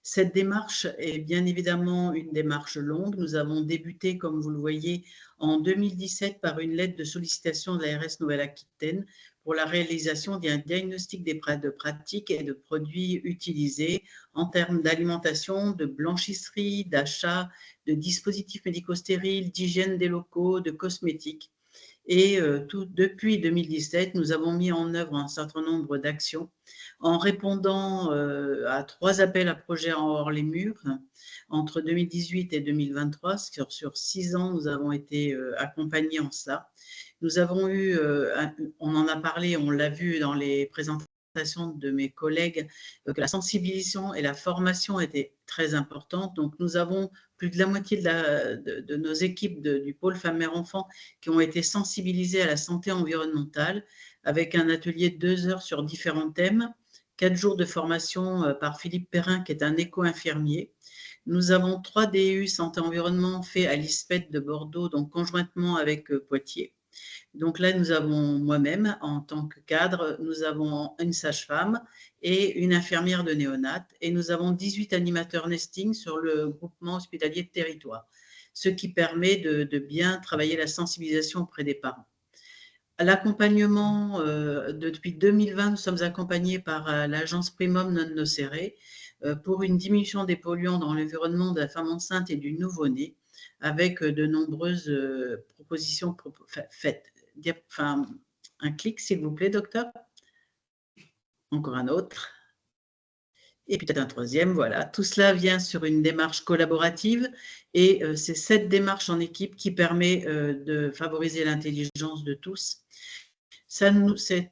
Cette démarche est bien évidemment une démarche longue. Nous avons débuté, comme vous le voyez, en 2017 par une lettre de sollicitation de l'ARS Nouvelle-Aquitaine pour la réalisation d'un diagnostic de pratiques et de produits utilisés en termes d'alimentation, de blanchisserie, d'achat, de dispositifs médico-stériles, d'hygiène des locaux, de cosmétiques. Et depuis 2017, nous avons mis en œuvre un certain nombre d'actions en répondant à 3 appels à projets hors les murs entre 2018 et 2023. Sur 6 ans, nous avons été accompagnés en cela. Nous avons eu, on en a parlé, on l'a vu dans les présentations de mes collègues, que la sensibilisation et la formation étaient très importantes. Donc, nous avons plus de la moitié de nos équipes du pôle femmes-mères-enfants qui ont été sensibilisées à la santé environnementale avec un atelier de 2 heures sur différents thèmes, 4 jours de formation par Philippe Perrin, qui est un éco-infirmier. Nous avons 3 DU santé-environnement faits à l'ISPED de Bordeaux, donc conjointement avec Poitiers. Donc là, nous avons moi-même, en tant que cadre, nous avons une sage-femme et une infirmière de néonat, et nous avons 18 animateurs nesting sur le groupement hospitalier de territoire, ce qui permet de bien travailler la sensibilisation auprès des parents. L'accompagnement, depuis 2020, nous sommes accompagnés par l'agence Primum Non Nocere pour une diminution des polluants dans l'environnement de la femme enceinte et du nouveau-né, avec de nombreuses propositions faites. Enfin, un clic, s'il vous plaît, docteur. Encore un autre. Et peut-être un troisième, voilà. Tout cela vient sur une démarche collaborative et c'est cette démarche en équipe qui permet de favoriser l'intelligence de tous.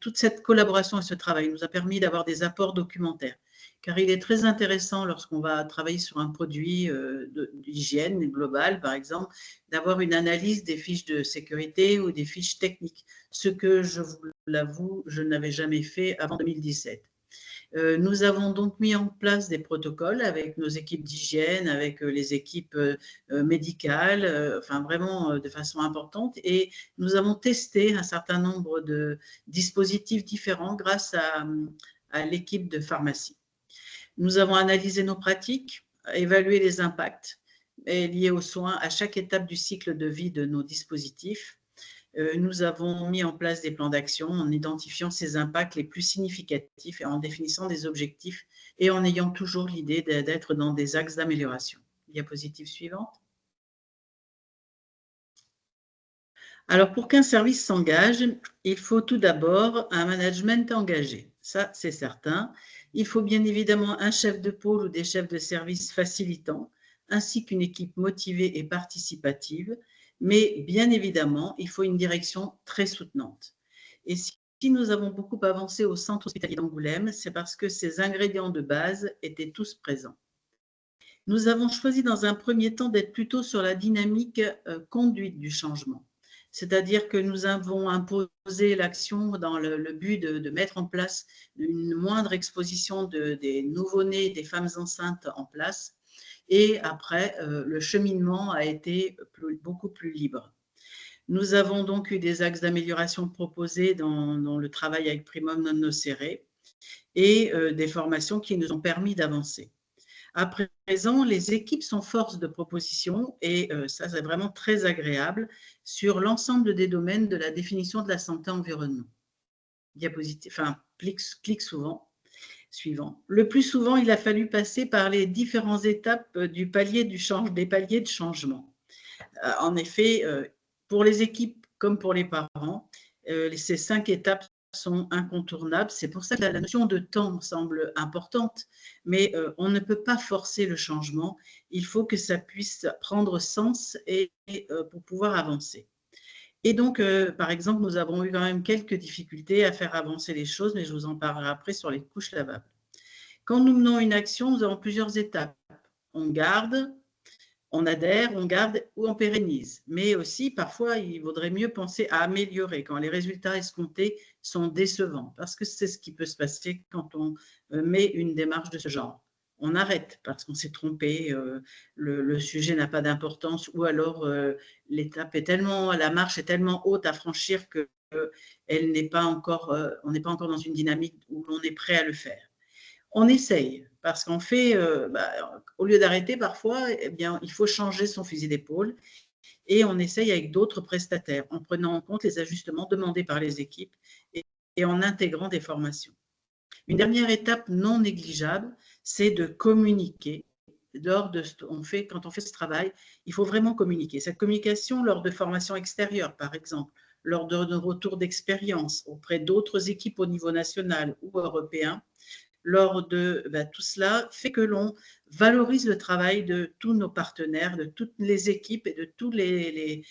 Toute cette collaboration et ce travail nous a permis d'avoir des apports documentaires, car il est très intéressant lorsqu'on va travailler sur un produit d'hygiène globale, par exemple, d'avoir une analyse des fiches de sécurité ou des fiches techniques, ce que, je vous l'avoue, je n'avais jamais fait avant 2017. Nous avons donc mis en place des protocoles avec nos équipes d'hygiène, avec les équipes médicales, enfin vraiment de façon importante. Et nous avons testé un certain nombre de dispositifs différents grâce à l'équipe de pharmacie. Nous avons analysé nos pratiques, évalué les impacts liés aux soins à chaque étape du cycle de vie de nos dispositifs. Nous avons mis en place des plans d'action en identifiant ces impacts les plus significatifs et en définissant des objectifs et en ayant toujours l'idée d'être dans des axes d'amélioration. Diapositive suivante. Alors, pour qu'un service s'engage, il faut tout d'abord un management engagé. Ça, c'est certain. Il faut bien évidemment un chef de pôle ou des chefs de service facilitants, ainsi qu'une équipe motivée et participative. Mais bien évidemment, il faut une direction très soutenante. Et si nous avons beaucoup avancé au centre hospitalier d'Angoulême, c'est parce que ces ingrédients de base étaient tous présents. Nous avons choisi dans un premier temps d'être plutôt sur la dynamique conduite du changement. C'est-à-dire que nous avons imposé l'action dans le but de mettre en place une moindre exposition des nouveau-nés, des femmes enceintes en place. Et après, le cheminement a été beaucoup plus libre. Nous avons donc eu des axes d'amélioration proposés dans le travail avec Primum Non Nocere et des formations qui nous ont permis d'avancer. À présent, les équipes sont force de proposition et ça, c'est vraiment très agréable sur l'ensemble des domaines de la définition de la santé-environnement. Diapositive, enfin, clique souvent. Suivant. Le plus souvent, il a fallu passer par les différentes étapes des paliers de changement. En effet, pour les équipes comme pour les parents, ces 5 étapes sont incontournables. C'est pour ça que la notion de temps semble importante, mais on ne peut pas forcer le changement. Il faut que ça puisse prendre sens et pour pouvoir avancer. Et donc, par exemple, nous avons eu quand même quelques difficultés à faire avancer les choses, mais je vous en parlerai après sur les couches lavables. Quand nous menons une action, nous avons plusieurs étapes. On garde, on adhère, on garde ou on pérennise. Mais aussi, parfois, il vaudrait mieux penser à améliorer quand les résultats escomptés sont décevants, parce que c'est ce qui peut se passer quand on met une démarche de ce genre. On arrête parce qu'on s'est trompé, le sujet n'a pas d'importance, ou alors l'étape est tellement, la marche est tellement haute à franchir que elle n'est pas encore, on n'est pas encore dans une dynamique où l'on est prêt à le faire. On essaye, parce qu'en fait, au lieu d'arrêter parfois, eh bien, il faut changer son fusil d'épaule et on essaye avec d'autres prestataires en prenant en compte les ajustements demandés par les équipes et en intégrant des formations. Une dernière étape non négligeable, c'est de communiquer. Quand on fait ce travail, il faut vraiment communiquer. Cette communication lors de formations extérieures, par exemple, lors de nos retours d'expérience auprès d'autres équipes au niveau national ou européen, lors de tout cela fait que l'on valorise le travail de tous nos partenaires, de toutes les équipes et de tous les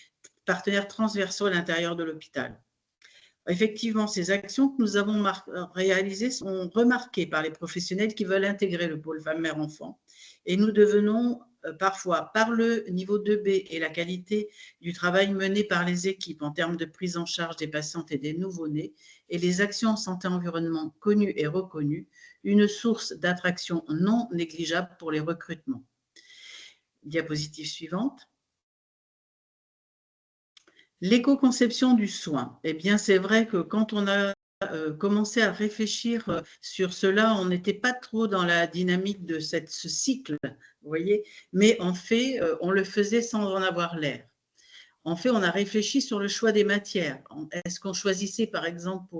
partenaires transversaux à l'intérieur de l'hôpital. Effectivement, ces actions que nous avons réalisées sont remarquées par les professionnels qui veulent intégrer le pôle femme-mère-enfant et nous devenons parfois, par le niveau 2B et la qualité du travail mené par les équipes en termes de prise en charge des patientes et des nouveau-nés et les actions en santé-environnement connues et reconnues, une source d'attraction non négligeable pour les recrutements. Diapositive suivante. L'éco-conception du soin. Eh bien, c'est vrai que quand on a commencé à réfléchir sur cela, on n'était pas trop dans la dynamique de ce cycle, vous voyez, mais en fait, on le faisait sans en avoir l'air. En fait, on a réfléchi sur le choix des matières. Est-ce qu'on choisissait, par exemple,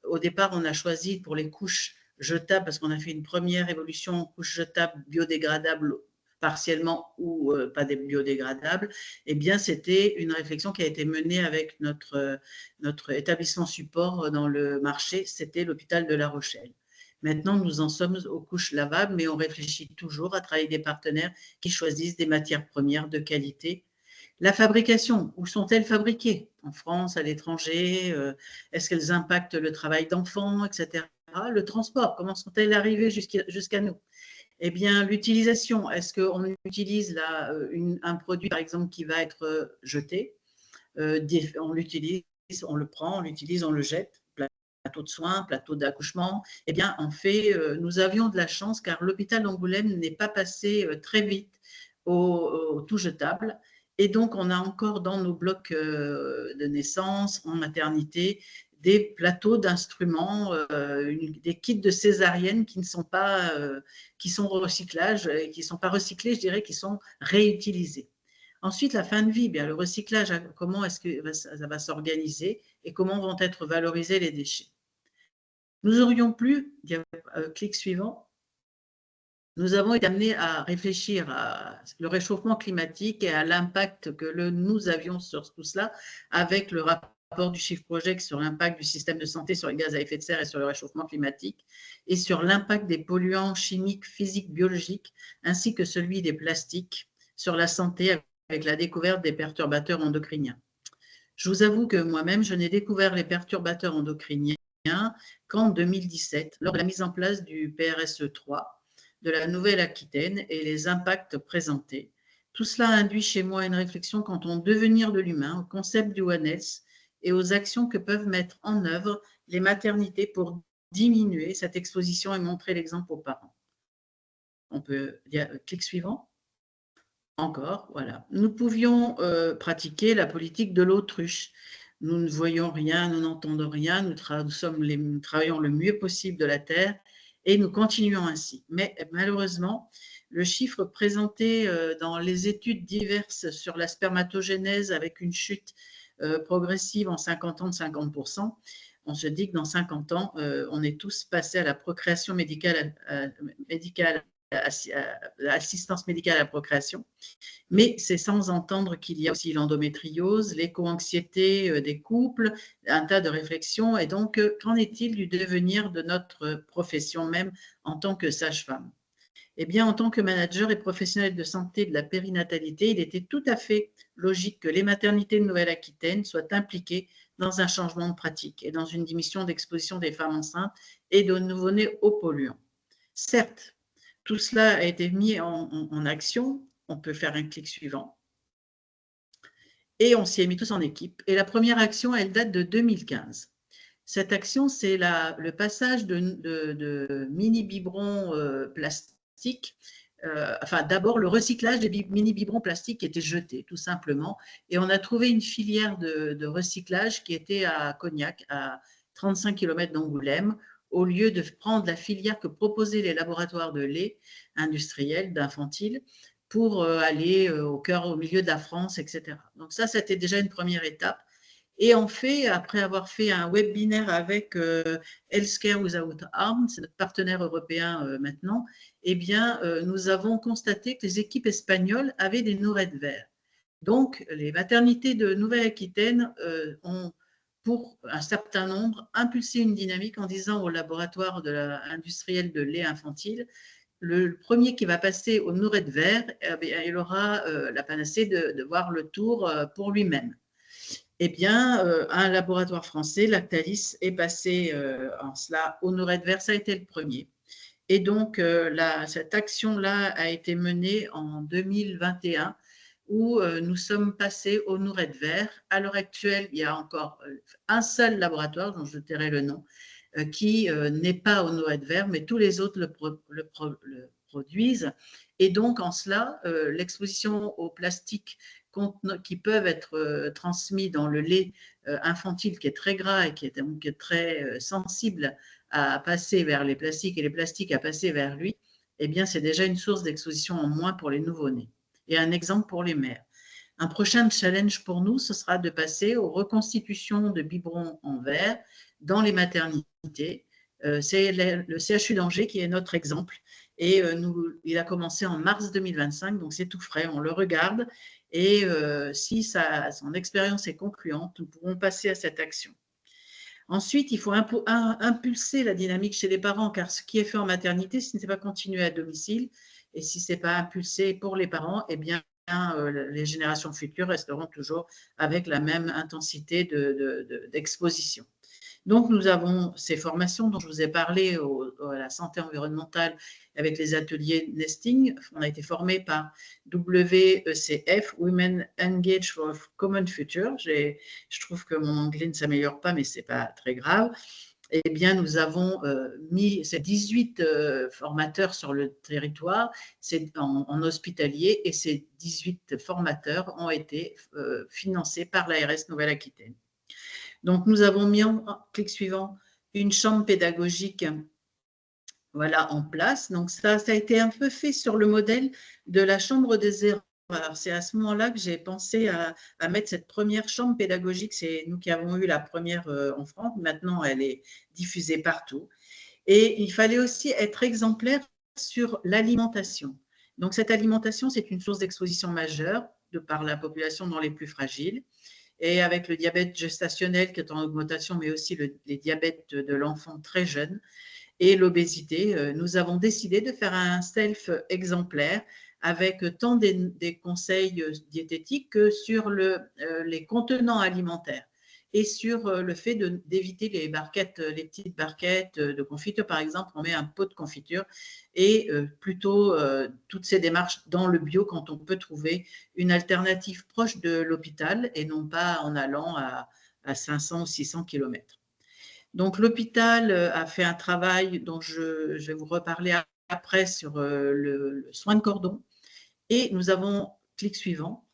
au départ, on a choisi pour les couches jetables, parce qu'on a fait une première évolution en couches jetables biodégradables partiellement ou pas des biodégradables, eh bien, c'était une réflexion qui a été menée avec notre établissement support dans le marché, c'était l'hôpital de La Rochelle. Maintenant, nous en sommes aux couches lavables, mais on réfléchit toujours à travailler avec des partenaires qui choisissent des matières premières de qualité. La fabrication, où sont-elles fabriquées? En France, à l'étranger? Est-ce qu'elles impactent le travail d'enfants, etc. Le transport, comment sont-elles arrivées jusqu'à nous? Eh bien, l'utilisation, est-ce qu'on utilise un produit, par exemple, qui va être jeté? On l'utilise, on le prend, on l'utilise, on le jette, plateau de soins, plateau d'accouchement. Eh bien, en fait, nous avions de la chance car l'hôpital d'Angoulême n'est pas passé très vite au tout jetable. Et donc, on a encore dans nos blocs de naissance, en maternité, des plateaux d'instruments, des kits de césarienne qui ne sont pas, qui sont recyclage, qui ne sont pas recyclés, je dirais, qui sont réutilisés. Ensuite, la fin de vie, bien, le recyclage, comment est-ce que ça va s'organiser et comment vont être valorisés les déchets. Nous aurions pu, clic suivant, nous avons été amenés à réfléchir à le réchauffement climatique et à l'impact que nous avions sur tout cela avec le rapport du Shift Project sur l'impact du système de santé sur les gaz à effet de serre et sur le réchauffement climatique et sur l'impact des polluants chimiques, physiques, biologiques, ainsi que celui des plastiques sur la santé avec la découverte des perturbateurs endocriniens. Je vous avoue que moi-même, je n'ai découvert les perturbateurs endocriniens qu'en 2017, lors de la mise en place du PRSE 3 de la Nouvelle-Aquitaine et les impacts présentés. Tout cela induit chez moi une réflexion quant au devenir de l'humain, au concept du One Health et aux actions que peuvent mettre en œuvre les maternités pour diminuer cette exposition et montrer l'exemple aux parents. On peut dire clic suivant. Encore, voilà. Nous pouvions pratiquer la politique de l'autruche. Nous ne voyons rien, nous n'entendons rien, nous travaillons le mieux possible de la Terre et nous continuons ainsi. Mais malheureusement, le chiffre présenté dans les études diverses sur la spermatogénèse avec une chute progressive en 50 ans de 50%, on se dit que dans 50 ans, on est tous passés à la procréation médicale assistance médicale à la procréation, mais c'est sans entendre qu'il y a aussi l'endométriose, l'éco-anxiété des couples, un tas de réflexions. Et donc, qu'en est-il du devenir de notre profession même en tant que sage-femme? Eh bien, en tant que manager et professionnel de santé de la périnatalité, il était tout à fait logique que les maternités de Nouvelle-Aquitaine soient impliquées dans un changement de pratique et dans une diminution d'exposition des femmes enceintes et de nouveau-nés aux polluants. Certes, tout cela a été mis en action. On peut faire un clic suivant. Et on s'y est mis tous en équipe. Et la première action, elle date de 2015. Cette action, c'est le passage de mini-biberons plastiques. Enfin, d'abord, le recyclage des mini-biberons plastiques qui étaient jetés, tout simplement. Et on a trouvé une filière de recyclage qui était à Cognac, à 35 km d'Angoulême, au lieu de prendre la filière que proposaient les laboratoires de lait industriels, d'infantiles, pour aller au milieu de la France, etc. Donc ça, c'était déjà une première étape. Et en fait, après avoir fait un webinaire avec Healthcare Without Harm, c'est notre partenaire européen maintenant, eh bien, nous avons constaté que les équipes espagnoles avaient des nourrettes verts. Donc, les maternités de Nouvelle-Aquitaine ont, pour un certain nombre, impulsé une dynamique en disant au laboratoire industriel de lait infantile, le premier qui va passer aux nourrettes verts, il aura la panacée de voir le tour pour lui-même. Eh bien, un laboratoire français, Lactalis, est passé en cela aux nourrettes verts, ça a été le premier. Et donc, cette action-là a été menée en 2021 où nous sommes passés aux nourrettes verts. À l'heure actuelle, il y a encore un seul laboratoire, dont je tairai le nom, qui n'est pas aux nourrettes verts, mais tous les autres le produisent. Et donc, en cela, l'exposition au plastique qui peuvent être transmis dans le lait infantile qui est très gras et qui est donc très sensible à passer vers les plastiques et les plastiques à passer vers lui, eh bien, c'est déjà une source d'exposition en moins pour les nouveau-nés et un exemple pour les mères. Un prochain challenge pour nous, ce sera de passer aux reconstitutions de biberons en verre dans les maternités. C'est le CHU d'Angers qui est notre exemple. Et il a commencé en mars 2025, donc c'est tout frais, on le regarde. Et si son expérience est concluante, nous pourrons passer à cette action. Ensuite, il faut impulser la dynamique chez les parents, car ce qui est fait en maternité, ce n'est pas continué à domicile. Et si ce n'est pas impulsé pour les parents, eh bien, les générations futures resteront toujours avec la même intensité d'exposition. Donc, nous avons ces formations dont je vous ai parlé à la santé environnementale avec les ateliers nesting. On a été formés par WECF, Women Engaged for a Common Future. Je trouve que mon anglais ne s'améliore pas, mais ce n'est pas très grave. Eh bien, nous avons mis ces 18 formateurs sur le territoire, c'est en hospitalier, et ces 18 formateurs ont été financés par l'ARS Nouvelle-Aquitaine. Donc, nous avons mis clic suivant, une chambre pédagogique en place. Donc, ça a été un peu fait sur le modèle de la chambre des erreurs. Alors, c'est à ce moment-là que j'ai pensé à mettre cette première chambre pédagogique. C'est nous qui avons eu la première en France. Maintenant, elle est diffusée partout. Et il fallait aussi être exemplaire sur l'alimentation. Donc, cette alimentation, c'est une source d'exposition majeure de par la population dans les plus fragiles. Et avec le diabète gestationnel qui est en augmentation, mais aussi les diabètes de l'enfant très jeune et l'obésité, nous avons décidé de faire un self exemplaire avec tant des conseils diététiques que sur les contenants alimentaires et sur le fait d'éviter les petites barquettes de confiture. Par exemple, on met un pot de confiture et plutôt toutes ces démarches dans le bio quand on peut trouver une alternative proche de l'hôpital et non pas en allant à 500 ou 600 km. Donc, l'hôpital a fait un travail dont je vais vous reparler après sur le soin de cordon. Et nous avons, clic suivant,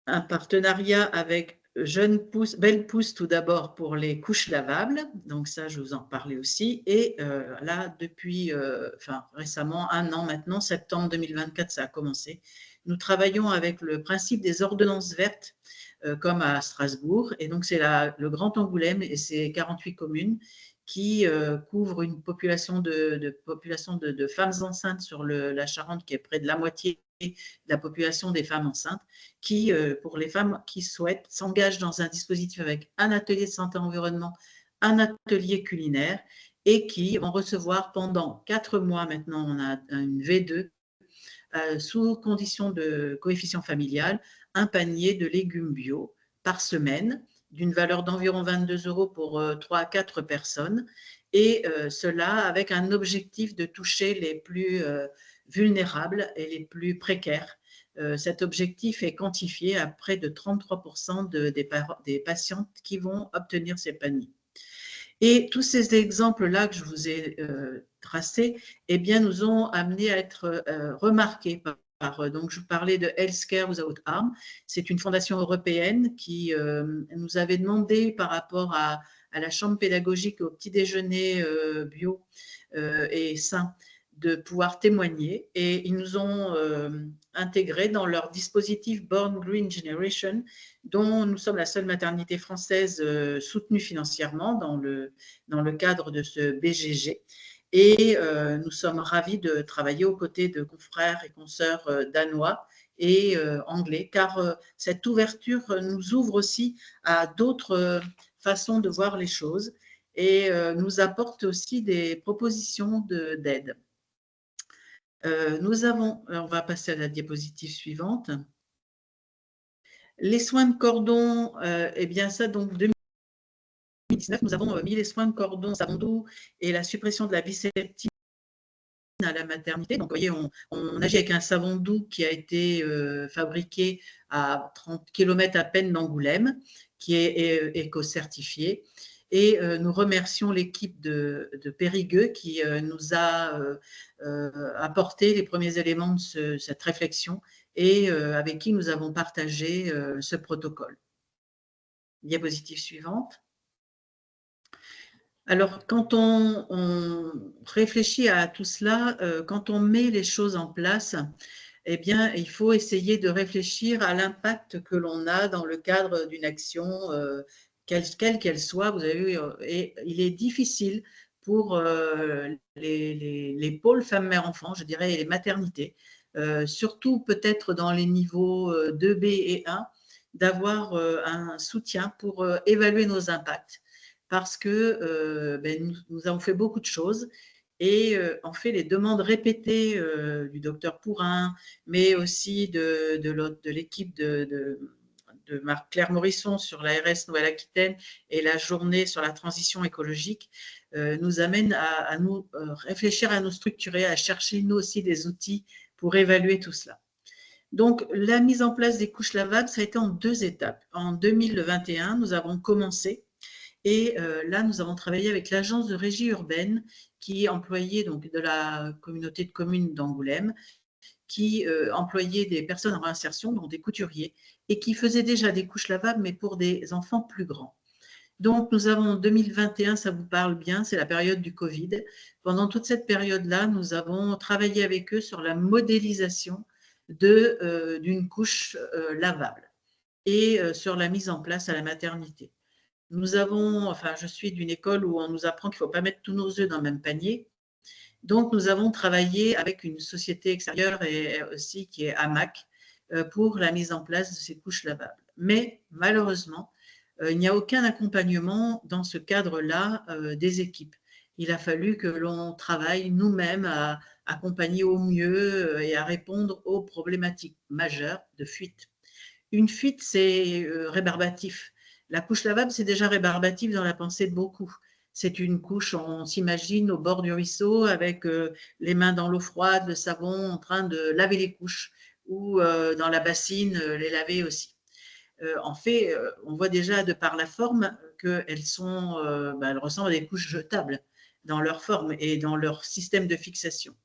un partenariat avec Belle Pousse tout d'abord pour les couches lavables. Donc ça, je vous en parlais aussi. Et là, depuis récemment, 1 an maintenant, septembre 2024, ça a commencé. Nous travaillons avec le principe des ordonnances vertes, comme à Strasbourg. Et donc, c'est le Grand Angoulême et ses 48 communes qui couvrent une population de femmes enceintes sur la Charente, qui est près de la moitié de la population des femmes enceintes, qui, pour les femmes qui souhaitent, s'engagent dans un dispositif avec un atelier de santé environnement, un atelier culinaire, et qui vont recevoir pendant 4 mois maintenant, on a une V2, sous condition de coefficient familial, un panier de légumes bio par semaine, d'une valeur d'environ 22 € pour 3 à 4 personnes, et cela avec un objectif de toucher les plus vulnérables et les plus précaires. Cet objectif est quantifié à près de 33% des patientes qui vont obtenir ces paniers. Et tous ces exemples-là que je vous ai tracés, eh bien, nous ont amené à être remarqués donc, je vous parlais de Healthcare Without Harm. C'est une fondation européenne qui nous avait demandé par rapport à la chambre pédagogique au petit déjeuner bio et sain de pouvoir témoigner. Et ils nous ont intégrés dans leur dispositif Born Green Generation, dont nous sommes la seule maternité française soutenue financièrement dans le cadre de ce BGG. Et nous sommes ravis de travailler aux côtés de confrères et consoeurs danois et anglais, car cette ouverture nous ouvre aussi à d'autres façons de voir les choses et nous apporte aussi des propositions d'aide. On va passer à la diapositive suivante. Les soins de cordon, eh bien ça, donc 2019, nous avons mis les soins de cordon, savon doux et la suppression de la biseptine à la maternité. Donc, vous voyez, on agit avec un savon doux qui a été fabriqué à 30 km à peine d'Angoulême, qui est éco-certifié. Et nous remercions l'équipe de Périgueux qui nous a apporté les premiers éléments de cette réflexion et avec qui nous avons partagé ce protocole. Diapositive suivante. Alors, quand on réfléchit à tout cela, quand on met les choses en place, eh bien, il faut essayer de réfléchir à l'impact que l'on a dans le cadre d'une action, quelle qu'elle soit. Vous avez vu, et il est difficile pour les pôles femmes-mères-enfants, je dirais, et les maternités, surtout peut-être dans les niveaux 2B et 1, d'avoir un soutien pour évaluer nos impacts. Parce que nous avons fait beaucoup de choses et en fait les demandes répétées du docteur Pourrin, mais aussi de l'équipe de Claire Morisson sur l'ARS Nouvelle-Aquitaine et la journée sur la transition écologique nous amènent à nous réfléchir, à nous structurer, à chercher nous aussi des outils pour évaluer tout cela. Donc, la mise en place des couches lavables, ça a été en 2 étapes. En 2021, nous avons commencé et là, nous avons travaillé avec l'agence de régie urbaine qui employait donc de la communauté de communes d'Angoulême, qui employait des personnes en réinsertion, dont des couturiers, et qui faisait déjà des couches lavables, mais pour des enfants plus grands. Donc, nous avons en 2021, ça vous parle bien, c'est la période du Covid. Pendant toute cette période-là, nous avons travaillé avec eux sur la modélisation d'une couche lavable et sur la mise en place à la maternité. Je suis d'une école où on nous apprend qu'il ne faut pas mettre tous nos œufs dans le même panier. Donc, nous avons travaillé avec une société extérieure et aussi qui est AMAC pour la mise en place de ces couches lavables. Mais malheureusement, il n'y a aucun accompagnement dans ce cadre-là des équipes. Il a fallu que l'on travaille nous-mêmes à accompagner au mieux et à répondre aux problématiques majeures de fuite. Une fuite, c'est rébarbatif. La couche lavable, c'est déjà rébarbatif dans la pensée de beaucoup. C'est une couche, on s'imagine, au bord du ruisseau avec les mains dans l'eau froide, le savon, en train de laver les couches ou dans la bassine, les laver aussi. En fait, on voit déjà de par la forme qu'elles elles ressemblent à des couches jetables dans leur forme et dans leur système de fixation.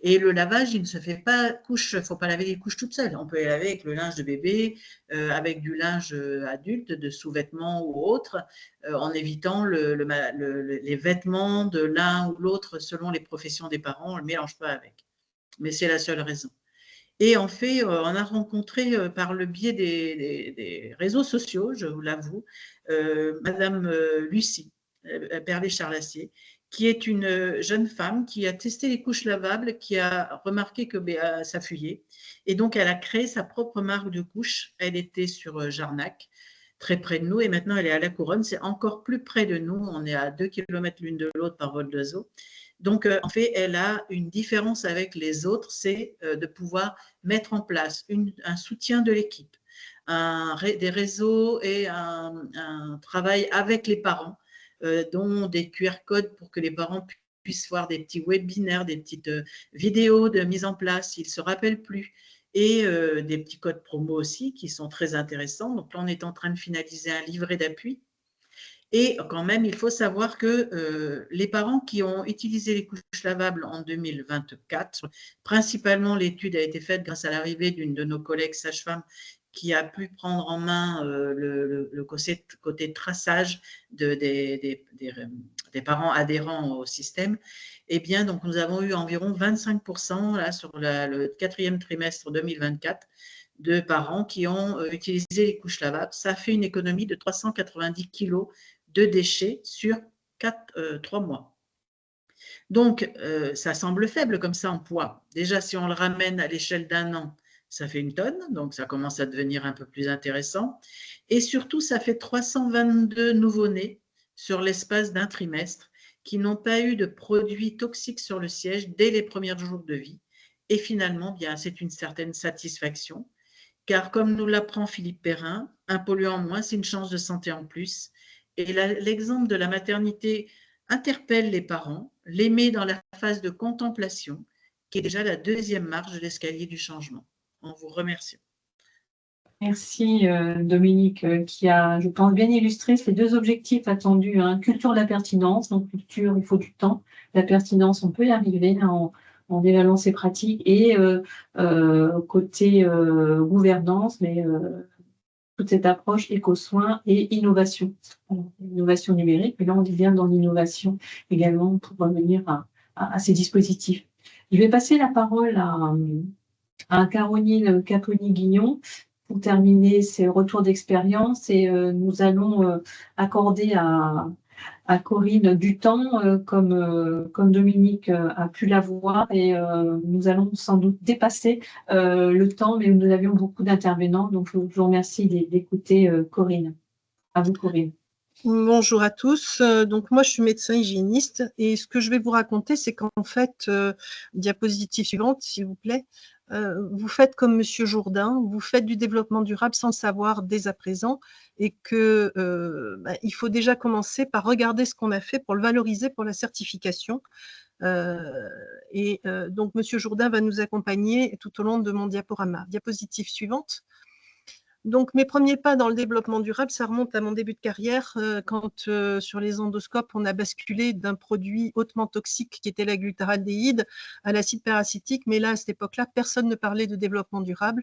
Et le lavage, il ne se fait pas couche, il ne faut pas laver les couches toutes seules. On peut les laver avec le linge de bébé, avec du linge adulte, de sous-vêtements ou autre, en évitant les vêtements de l'un ou l'autre selon les professions des parents. On ne le mélange pas avec. Mais c'est la seule raison. Et en fait, on a rencontré par le biais des réseaux sociaux, je vous l'avoue, Madame Lucie Perlet-Charlassier, qui est une jeune femme qui a testé les couches lavables, qui a remarqué que ça fuyait. Et donc, elle a créé sa propre marque de couches. Elle était sur Jarnac, très près de nous, et maintenant, elle est à La Couronne. C'est encore plus près de nous. On est à 2 km l'une de l'autre par vol d'oiseau. Donc, en fait, elle a une différence avec les autres, c'est de pouvoir mettre en place un soutien de l'équipe, des réseaux et un travail avec les parents, dont des QR codes pour que les parents puissent voir des petits webinaires, des petites vidéos de mise en place s'ils ne se rappellent plus, et des petits codes promo aussi qui sont très intéressants. Donc là, on est en train de finaliser un livret d'appui. Et quand même, il faut savoir que les parents qui ont utilisé les couches lavables en 2024, principalement l'étude a été faite grâce à l'arrivée d'une de nos collègues sages-femmes qui a pu prendre en main le côté traçage des parents adhérents au système. Eh bien, donc, nous avons eu environ 25% là, sur le 4e trimestre 2024 de parents qui ont utilisé les couches lavables. Ça fait une économie de 390 kilos de déchets sur 3 mois. Donc, ça semble faible comme ça en poids. Déjà, si on le ramène à l'échelle d'un an, ça fait 1 tonne, donc ça commence à devenir un peu plus intéressant. Et surtout, ça fait 322 nouveau-nés sur l'espace d'un trimestre qui n'ont pas eu de produits toxiques sur le siège dès les premiers jours de vie. Et finalement, bien, c'est une certaine satisfaction, car comme nous l'apprend Philippe Perrin, un polluant en moins, c'est une chance de santé en plus. Et l'exemple de la maternité interpelle les parents, les met dans la phase de contemplation, qui est déjà la 2e marche de l'escalier du changement. On vous remercie. Merci Dominique, qui a, je pense, bien illustré ces 2 objectifs attendus. Culture de la pertinence, donc culture, il faut du temps. La pertinence, on peut y arriver. en évaluant ces pratiques et côté gouvernance, mais toute cette approche éco-soins et innovation. Innovation numérique, mais là on est bien dans l'innovation également pour revenir à ces dispositifs. Je vais passer la parole à Caroline Caponi-Guignon pour terminer ces retours d'expérience et nous allons accorder à Corinne du temps, comme Dominique a pu l'avoir, et nous allons sans doute dépasser le temps, mais nous avions beaucoup d'intervenants, donc je vous remercie d'écouter Corinne. À vous, Corinne. Bonjour à tous. Donc moi, je suis médecin hygiéniste et ce que je vais vous raconter, c'est qu'en fait, diapositive suivante, s'il vous plaît, vous faites comme Monsieur Jourdain, vous faites du développement durable sans le savoir dès à présent et que il faut déjà commencer par regarder ce qu'on a fait pour le valoriser pour la certification. Donc Monsieur Jourdain va nous accompagner tout au long de mon diaporama. Diapositive suivante. Donc, mes premiers pas dans le développement durable, ça remonte à mon début de carrière, quand sur les endoscopes, on a basculé d'un produit hautement toxique qui était la glutardéhyde à l'acide peracétique. Mais là, à cette époque-là, personne ne parlait de développement durable.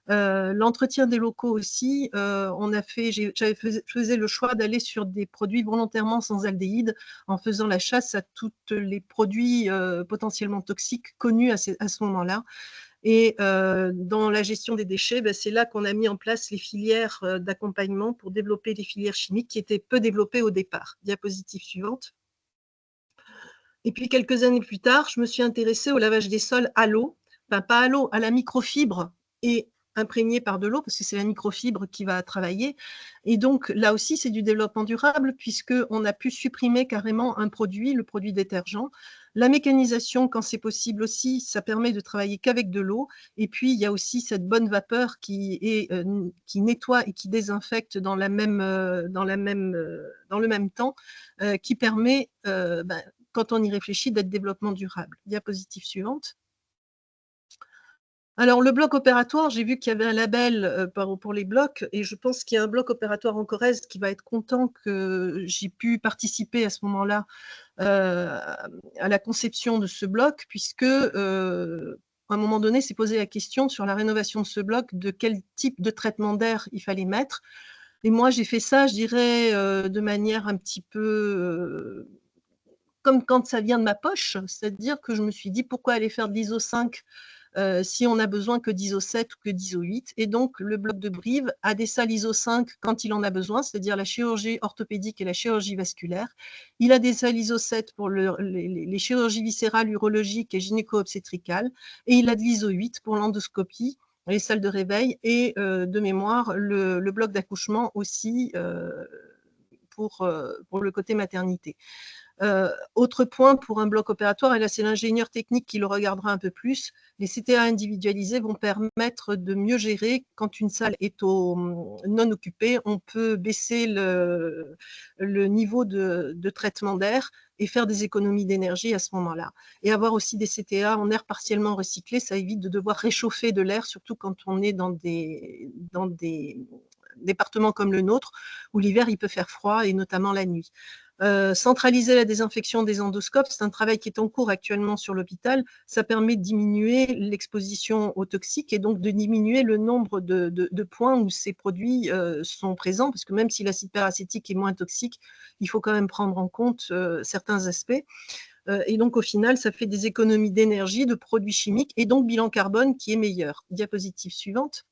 L'entretien des locaux aussi, faisais le choix d'aller sur des produits volontairement sans aldéhyde en faisant la chasse à tous les produits potentiellement toxiques connus à ce moment-là. Et dans la gestion des déchets, c'est là qu'on a mis en place les filières d'accompagnement pour développer les filières chimiques qui étaient peu développées au départ. Diapositive suivante. Et puis, quelques années plus tard, je me suis intéressée au lavage des sols à l'eau, enfin pas à l'eau, à la microfibre et imprégnée par de l'eau, parce que c'est la microfibre qui va travailler. Et donc, là aussi, c'est du développement durable, puisqu'on a pu supprimer carrément un produit, le produit détergent. La mécanisation, quand c'est possible aussi, ça permet de travailler qu'avec de l'eau. Et puis, il y a aussi cette bonne vapeur qui nettoie et qui désinfecte dans le même temps, qui permet, quand on y réfléchit, d'être développement durable. Diapositive suivante. Alors, le bloc opératoire, j'ai vu qu'il y avait un label pour les blocs et je pense qu'il y a un bloc opératoire en Corrèze qui va être content que j'ai pu participer à ce moment-là à la conception de ce bloc, puisque à un moment donné, s'est posé la question sur la rénovation de ce bloc, de quel type de traitement d'air il fallait mettre. Et moi, j'ai fait ça, je dirais, de manière un petit peu comme quand ça vient de ma poche, c'est-à-dire que je me suis dit pourquoi aller faire de l'ISO 5 si on n'a besoin que d'ISO 7 ou que d'ISO 8. Et donc, le bloc de Brive a des salles ISO 5 quand il en a besoin, c'est-à-dire la chirurgie orthopédique et la chirurgie vasculaire. Il a des salles ISO 7 pour les chirurgies viscérales, urologiques et gynéco-obstétricales. Et il a de l'ISO 8 pour l'endoscopie, les salles de réveil et de mémoire, le bloc d'accouchement aussi pour le côté maternité. Autre point pour un bloc opératoire, et là c'est l'ingénieur technique qui le regardera un peu plus, les CTA individualisés vont permettre de mieux gérer quand une salle est non occupée. On peut baisser le niveau de traitement d'air et faire des économies d'énergie à ce moment-là. Et avoir aussi des CTA en air partiellement recyclé, ça évite de devoir réchauffer de l'air, surtout quand on est dans des départements comme le nôtre, où l'hiver il peut faire froid et notamment la nuit. Centraliser la désinfection des endoscopes, c'est un travail qui est en cours actuellement sur l'hôpital. Ça permet de diminuer l'exposition aux toxiques et donc de diminuer le nombre de points où ces produits sont présents, parce que même si l'acide peracétique est moins toxique, il faut quand même prendre en compte certains aspects. Et donc, au final, ça fait des économies d'énergie, de produits chimiques et donc bilan carbone qui est meilleur. Diapositive suivante.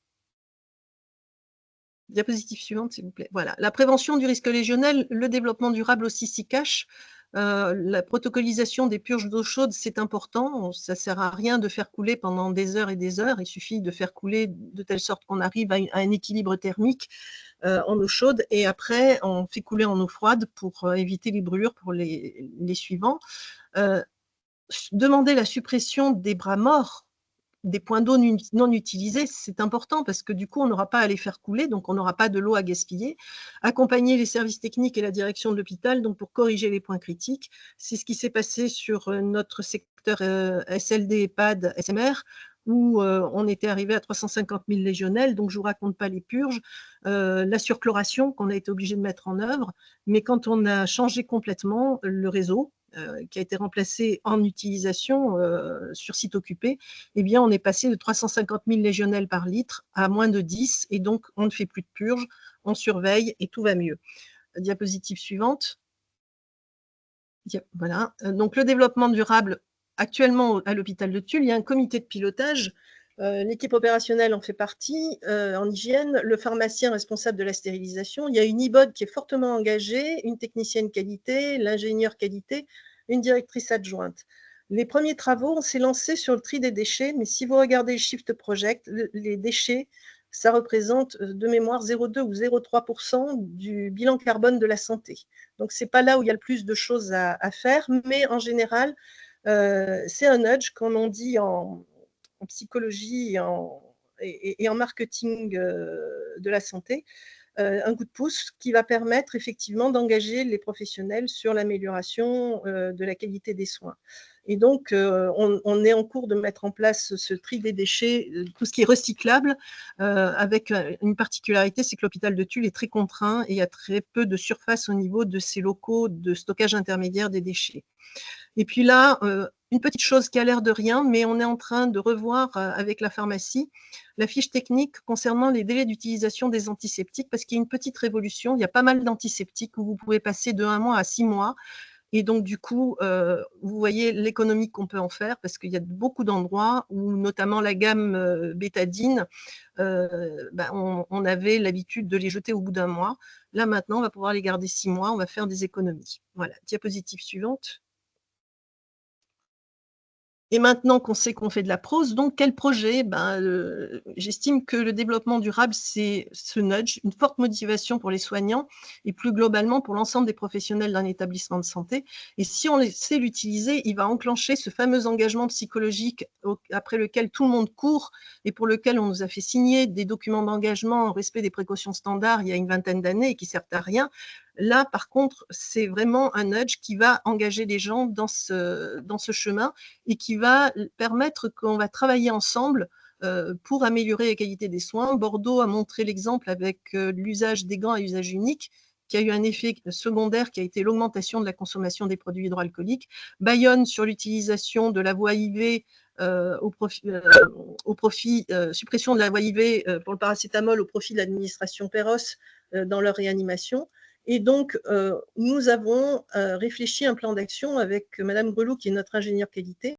Diapositive suivante, s'il vous plaît. Voilà. La prévention du risque légionnel, le développement durable aussi s'y cache. La protocolisation des purges d'eau chaude, c'est important. Ça ne sert à rien de faire couler pendant des heures et des heures. Il suffit de faire couler de telle sorte qu'on arrive à un équilibre thermique en eau chaude. Et après, on fait couler en eau froide pour éviter les brûlures pour les suivants. Demander la suppression des bras morts, des points d'eau non utilisés, c'est important parce que du coup, on n'aura pas à les faire couler, donc on n'aura pas de l'eau à gaspiller. Accompagner les services techniques et la direction de l'hôpital donc pour corriger les points critiques. C'est ce qui s'est passé sur notre secteur SLD, EHPAD, SMR, où on était arrivé à 350 000 légionnels, donc je ne vous raconte pas les purges, la surchloration qu'on a été obligé de mettre en œuvre, mais quand on a changé complètement le réseau, qui a été remplacé en utilisation sur site occupé, eh bien, on est passé de 350 000 légionelles par litre à moins de 10, et donc on ne fait plus de purge, on surveille et tout va mieux. Diapositive suivante. Voilà. Donc, le développement durable, actuellement à l'hôpital de Tulle, il y a un comité de pilotage. L'équipe opérationnelle en fait partie, en hygiène, le pharmacien responsable de la stérilisation. Il y a une IBOD qui est fortement engagée, une technicienne qualité, l'ingénieur qualité, une directrice adjointe. Les premiers travaux, on s'est lancé sur le tri des déchets, mais si vous regardez le Shift Project, les déchets, ça représente de mémoire 0,2 ou 0,3% du bilan carbone de la santé. Donc, ce n'est pas là où il y a le plus de choses à faire, mais en général, c'est un nudge, comme on dit en psychologie et en marketing de la santé, un coup de pouce qui va permettre effectivement d'engager les professionnels sur l'amélioration de la qualité des soins. Et donc, on est en cours de mettre en place ce tri des déchets, tout ce qui est recyclable, avec une particularité, c'est que l'hôpital de Tulle est très contraint et il y a très peu de surface au niveau de ces locaux de stockage intermédiaire des déchets. Et puis là, une petite chose qui a l'air de rien, mais on est en train de revoir avec la pharmacie la fiche technique concernant les délais d'utilisation des antiseptiques, parce qu'il y a une petite révolution. Il y a pas mal d'antiseptiques où vous pouvez passer de 1 mois à 6 mois. Et donc, du coup, vous voyez l'économie qu'on peut en faire, parce qu'il y a beaucoup d'endroits où, notamment la gamme bétadine, on avait l'habitude de les jeter au bout d'1 mois. Là, maintenant, on va pouvoir les garder 6 mois, on va faire des économies. Voilà, diapositive suivante. Et maintenant qu'on sait qu'on fait de la prose, donc quel projet? J'estime que le développement durable, c'est ce nudge, une forte motivation pour les soignants et plus globalement pour l'ensemble des professionnels d'un établissement de santé. Et si on sait l'utiliser, il va enclencher ce fameux engagement psychologique après lequel tout le monde court et pour lequel on nous a fait signer des documents d'engagement en respect des précautions standards il y a une vingtaine d'années et qui ne servent à rien. Là, par contre, c'est vraiment un nudge qui va engager les gens dans ce chemin et qui va permettre qu'on va travailler ensemble pour améliorer la qualité des soins. Bordeaux a montré l'exemple avec l'usage des gants à usage unique, qui a eu un effet secondaire qui a été l'augmentation de la consommation des produits hydroalcooliques. Bayonne sur l'utilisation de la voie IV au profit suppression de la voie IV pour le paracétamol au profit de l'administration Perros dans leur réanimation. Et donc, nous avons réfléchi un plan d'action avec Madame Grelot, qui est notre ingénieure qualité,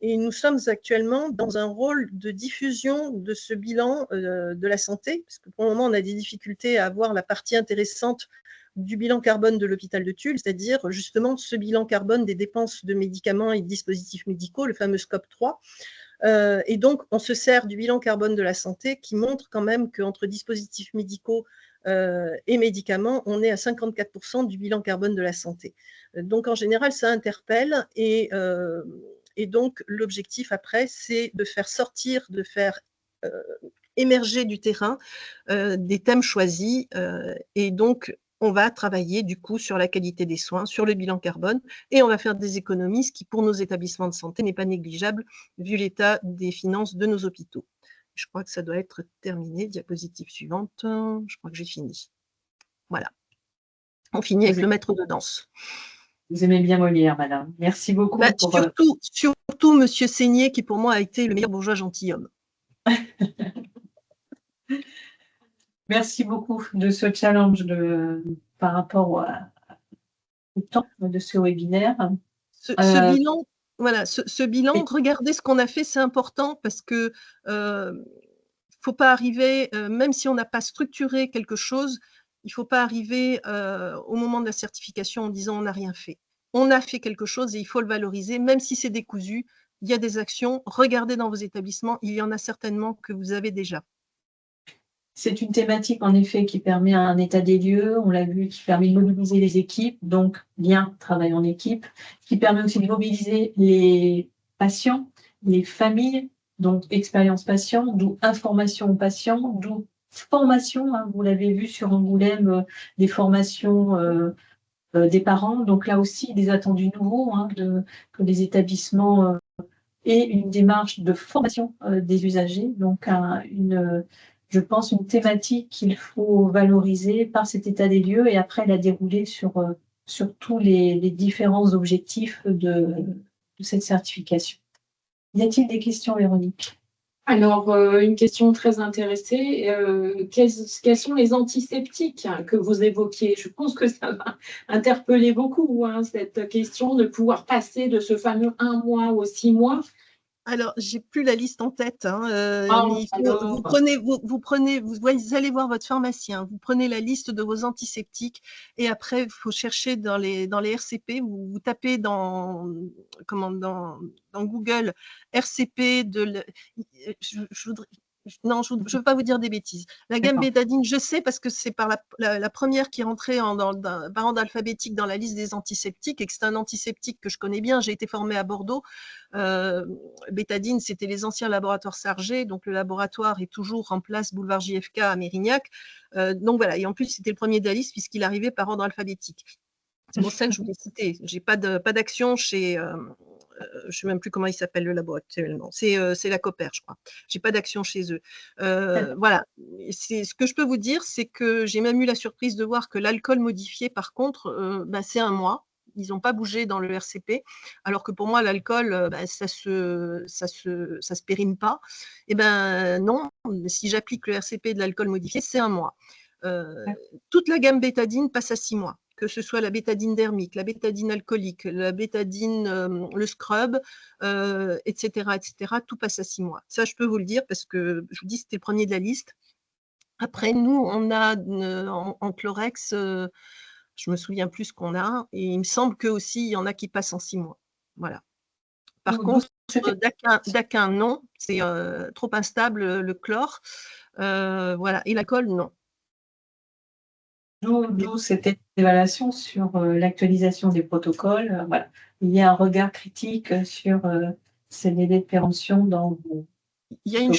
et nous sommes actuellement dans un rôle de diffusion de ce bilan de la santé, parce que pour le moment, on a des difficultés à avoir la partie intéressante du bilan carbone de l'hôpital de Tulle, c'est-à-dire justement ce bilan carbone des dépenses de médicaments et de dispositifs médicaux, le fameux scope 3. Et donc, on se sert du bilan carbone de la santé qui montre quand même qu'entre dispositifs médicaux et médicaments, on est à 54% du bilan carbone de la santé. Donc, en général, ça interpelle et donc, l'objectif après, c'est de faire sortir, de faire émerger du terrain des thèmes choisis et donc, on va travailler du coup sur la qualité des soins, sur le bilan carbone et on va faire des économies, ce qui pour nos établissements de santé n'est pas négligeable vu l'état des finances de nos hôpitaux. Je crois que ça doit être terminé. Diapositive suivante. Je crois que j'ai fini. Voilà. On finit avec le maître de danse. Vous aimez bien Molière, madame. Merci beaucoup. Surtout monsieur Seigné, qui pour moi a été le meilleur bourgeois gentilhomme. Merci beaucoup de ce challenge par rapport au temps de ce webinaire. Ce bilan, voilà, ce bilan, regardez ce qu'on a fait, c'est important parce que faut pas arriver, même si on n'a pas structuré quelque chose, il ne faut pas arriver au moment de la certification en disant on n'a rien fait. On a fait quelque chose et il faut le valoriser, même si c'est décousu. Il y a des actions, regardez dans vos établissements, il y en a certainement que vous avez déjà. C'est une thématique, en effet, qui permet un état des lieux, on l'a vu, qui permet de mobiliser les équipes, donc bien travail en équipe, qui permet aussi de mobiliser les patients, les familles, donc expérience patient, d'où information aux patients, d'où formation, hein, vous l'avez vu sur Angoulême, des formations des parents, donc là aussi des attendus nouveaux, hein, que les établissements aient une démarche de formation des usagers, donc je pense, une thématique qu'il faut valoriser par cet état des lieux et après la dérouler sur sur tous les différents objectifs de cette certification. Y a-t-il des questions, Véronique? Alors, une question très intéressée. Quels sont les antiseptiques que vous évoquiez? Je pense que ça va interpeller beaucoup, hein, cette question de pouvoir passer de ce fameux 1 mois aux 6 mois. Alors, j'ai plus la liste en tête, hein, mais alors. vous allez voir votre pharmacien, vous prenez la liste de vos antiseptiques et après, il faut chercher dans les RCP, vous tapez dans Google RCP je ne veux pas vous dire des bêtises. La gamme bétadine, je sais parce que c'est par la première qui est entrée par ordre alphabétique dans la liste des antiseptiques et que c'est un antiseptique que je connais bien. J'ai été formée à Bordeaux. Bétadine, c'était les anciens laboratoires Sargé, donc le laboratoire est toujours en place boulevard JFK à Mérignac. Donc voilà, et en plus, c'était le premier de la liste puisqu'il arrivait par ordre alphabétique. C'est pour ça que je voulais citer. J'ai pas d'action chez, je ne sais même plus comment il s'appelle le labo actuellement. C'est la Copper, je crois. J'ai pas d'action chez eux. Voilà. Ce que je peux vous dire, c'est que j'ai même eu la surprise de voir que l'alcool modifié, par contre, c'est 1 mois. Ils n'ont pas bougé dans le RCP, alors que pour moi, l'alcool, ça se périme pas. Eh ben non, si j'applique le RCP de l'alcool modifié, c'est 1 mois. Toute la gamme bétadine passe à 6 mois, que ce soit la bétadine dermique, la bétadine alcoolique, la bétadine, le scrub, etc., etc., tout passe à 6 mois. Ça, je peux vous le dire parce que je vous dis, c'était le premier de la liste. Après, nous, on a en Chlorhex, je me souviens plus ce qu'on a, et il me semble que aussi il y en a qui passent en 6 mois. Voilà. Par contre, Daquin, non, c'est trop instable le chlore. Voilà. Et l'alcool, non. D'où cette évaluation sur l'actualisation des protocoles. Voilà. Il y a un regard critique sur ces délais de péremption dans vos Il y a une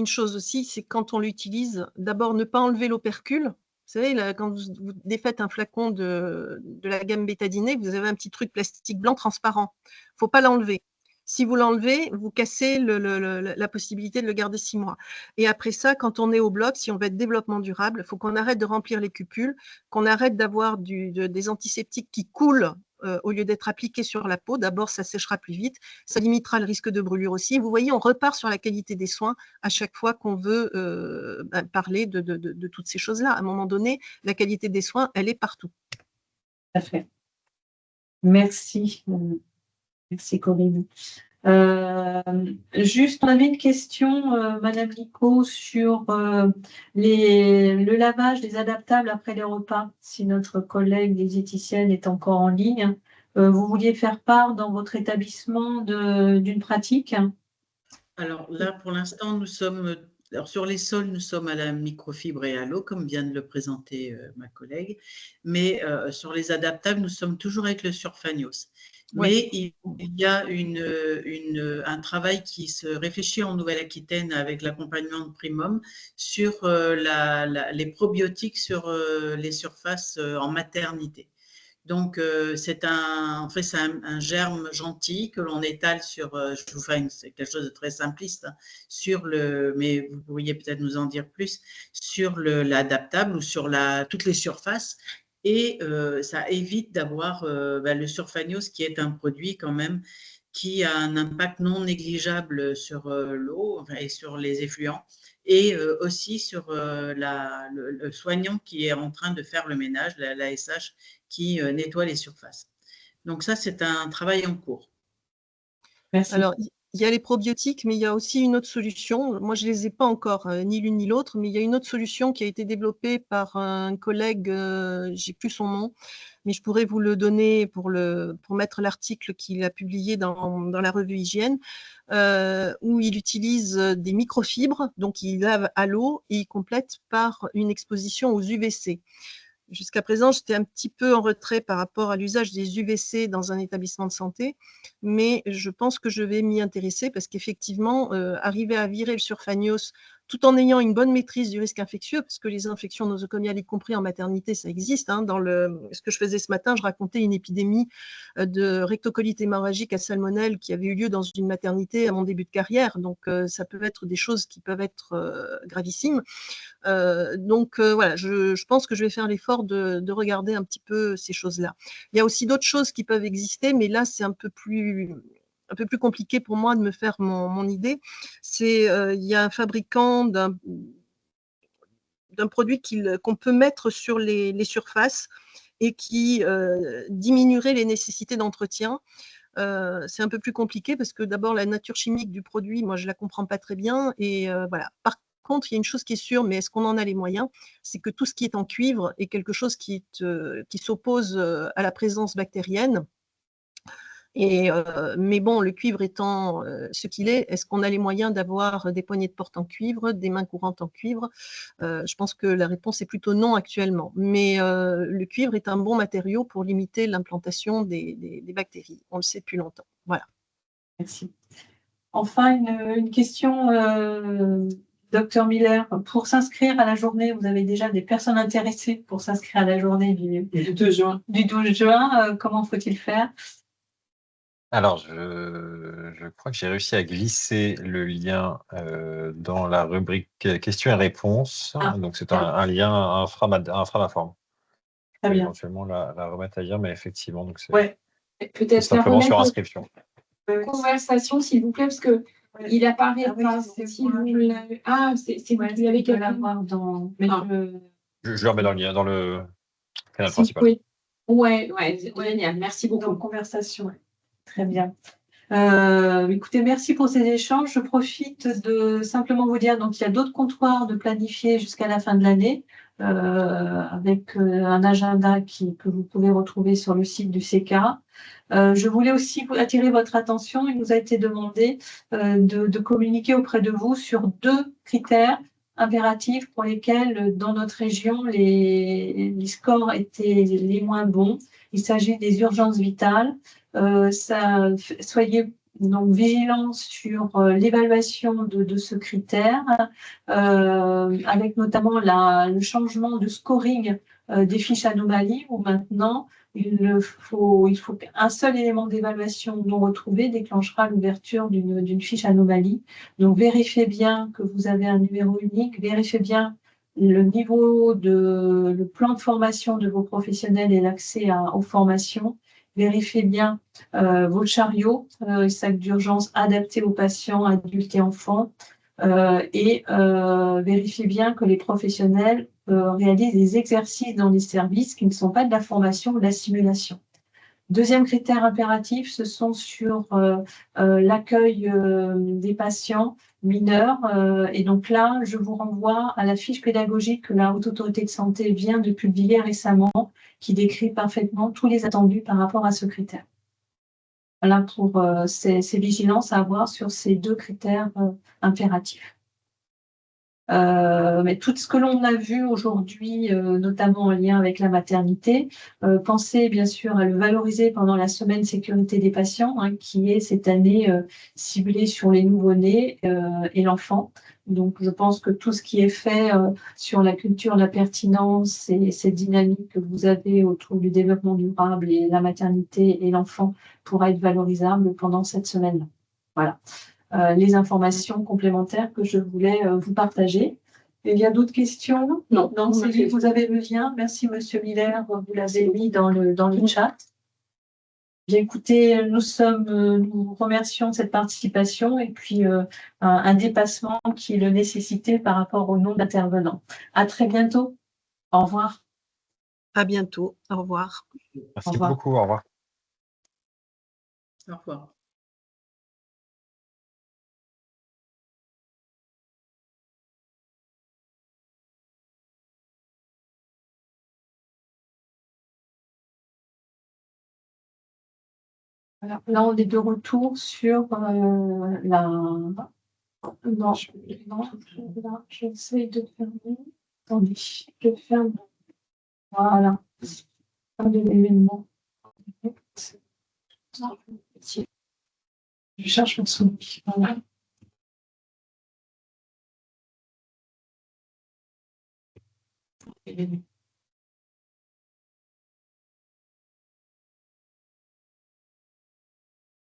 chose aussi, c'est quand on l'utilise, d'abord ne pas enlever l'opercule. Vous savez, là, quand vous défaites un flacon de la gamme bétadinée, vous avez un petit truc plastique blanc transparent. Il ne faut pas l'enlever. Si vous l'enlevez, vous cassez la possibilité de le garder 6 mois. Et après ça, quand on est au bloc, si on veut être développement durable, il faut qu'on arrête de remplir les cupules, qu'on arrête d'avoir des antiseptiques qui coulent au lieu d'être appliqués sur la peau. D'abord, ça séchera plus vite, ça limitera le risque de brûlure aussi. Vous voyez, on repart sur la qualité des soins à chaque fois qu'on veut parler de toutes ces choses-là. À un moment donné, la qualité des soins, elle est partout. Tout à fait. Merci. Merci Corinne. Juste, on avait une question, Madame Licot, sur le lavage des adaptables après les repas. Si notre collègue diététicienne est encore en ligne, vous vouliez faire part dans votre établissement d'une pratique? Alors là, pour l'instant, nous sommes, alors sur les sols, nous sommes à la microfibre et à l'eau, comme vient de le présenter ma collègue, mais sur les adaptables, nous sommes toujours avec le Surfanios. Mais il y a un travail qui se réfléchit en Nouvelle-Aquitaine avec l'accompagnement de Primum sur les probiotiques sur les surfaces en maternité. Donc, c'est un germe gentil que l'on étale sur, je vous fais quelque chose de très simpliste, hein, mais vous pourriez peut-être nous en dire plus, sur l'adaptable ou sur toutes les surfaces. Et ça évite d'avoir le Surfanios, qui est un produit quand même qui a un impact non négligeable sur l'eau et sur les effluents, et aussi sur le soignant qui est en train de faire le ménage, l'ASH, qui nettoie les surfaces. Donc ça, c'est un travail en cours. Merci. Alors, il y a les probiotiques, mais il y a aussi une autre solution. Moi, je ne les ai pas encore, ni l'une ni l'autre, mais il y a une autre solution qui a été développée par un collègue, je n'ai plus son nom, mais je pourrais vous le donner pour mettre l'article qu'il a publié dans la revue Hygiène, où il utilise des microfibres, donc il lave à l'eau et il complète par une exposition aux UVC. Jusqu'à présent, j'étais un petit peu en retrait par rapport à l'usage des UVC dans un établissement de santé, mais je pense que je vais m'y intéresser parce qu'effectivement, arriver à virer le Surfanios tout en ayant une bonne maîtrise du risque infectieux, parce que les infections nosocomiales, y compris en maternité, ça existe. Hein. Dans ce que je faisais ce matin, je racontais une épidémie de rectocolite hémorragique à salmonelle qui avait eu lieu dans une maternité à mon début de carrière. Donc, ça peut être des choses qui peuvent être gravissimes. Voilà, je pense que je vais faire l'effort de regarder un petit peu ces choses-là. Il y a aussi d'autres choses qui peuvent exister, mais là, c'est un peu plus compliqué pour moi de me faire mon idée. Il y a un fabricant d'un produit qu'on peut mettre sur les surfaces et qui diminuerait les nécessités d'entretien. C'est un peu plus compliqué parce que d'abord, la nature chimique du produit, moi, je ne la comprends pas très bien. Et voilà. Par contre, il y a une chose qui est sûre, mais est-ce qu'on en a les moyens? C'est que tout ce qui est en cuivre est quelque chose qui s'oppose à la présence bactérienne. Mais bon, le cuivre étant ce qu'il est-ce qu'on a les moyens d'avoir des poignées de porte en cuivre, des mains courantes en cuivre? Je pense que la réponse est plutôt non actuellement. Mais le cuivre est un bon matériau pour limiter l'implantation des bactéries. On le sait depuis longtemps. Voilà. Merci. Enfin, une question, Dr Miller. Pour s'inscrire à la journée, vous avez déjà des personnes intéressées pour s'inscrire à la journée du 12 juin. Du 12 juin, comment faut-il faire? Alors, je crois que j'ai réussi à glisser le lien dans la rubrique questions et réponses. Donc, c'est un lien inframaforme. Très bien. Éventuellement la remettre ailleurs, mais effectivement, donc Ouais. Peut-être simplement sur inscription. Conversation, s'il vous plaît, parce que il apparaît pas. Si vous l'avez... c'est vous l'avez qu'à l'avoir dans. Je le remets dans le lien, dans le canal principal. Oui. Ouais, génial. Merci beaucoup. Donc, conversation. Très bien. Écoutez, merci pour ces échanges. Je profite de simplement vous dire, donc il y a d'autres comptoirs de planifier jusqu'à la fin de l'année, avec un agenda que vous pouvez retrouver sur le site du CK. Je voulais aussi attirer votre attention. Il nous a été demandé de communiquer auprès de vous sur 2 critères impératifs pour lesquels, dans notre région, les scores étaient les moins bons. Il s'agit des urgences vitales. Soyez donc vigilants sur l'évaluation de ce critère, avec notamment le changement de scoring des fiches anomalies, où maintenant il faut qu'un seul élément d'évaluation non retrouvé déclenchera l'ouverture d'une fiche anomalie. Donc vérifiez bien que vous avez un numéro unique, vérifiez bien le niveau le plan de formation de vos professionnels et l'accès aux formations. Vérifiez bien vos chariots, sacs d'urgence adaptés aux patients, adultes et enfants, et vérifiez bien que les professionnels réalisent des exercices dans les services qui ne sont pas de la formation ou de la simulation. Deuxième critère impératif, ce sont sur l'accueil des patients mineurs. Et donc là, je vous renvoie à la fiche pédagogique que la Haute Autorité de Santé vient de publier récemment, qui décrit parfaitement tous les attendus par rapport à ce critère. Voilà pour ces vigilances à avoir sur ces 2 critères impératifs. Mais tout ce que l'on a vu aujourd'hui, notamment en lien avec la maternité, pensez bien sûr à le valoriser pendant la semaine sécurité des patients, qui est cette année ciblée sur les nouveau-nés et l'enfant. Donc, je pense que tout ce qui est fait sur la culture, la pertinence et cette dynamique que vous avez autour du développement durable et la maternité et l'enfant pourra être valorisable pendant cette semaine-là. Voilà. Les informations complémentaires que je voulais vous partager. Il y a d'autres questions? Non, Sylvie, vous avez le lien. Merci, Monsieur Miller, vous l'avez mis dans le chat. Bien, écoutez, nous remercions de cette participation et puis un dépassement qui le nécessitait par rapport au nombre d'intervenants. À très bientôt. Au revoir. À bientôt. Au revoir. Merci beaucoup. Au revoir. Au revoir. Alors, là, on est de retour sur la... Non, j'essaie de fermer. Attendez, je ferme. Voilà. Fin de l'événement. Je cherche mon souris. Voilà.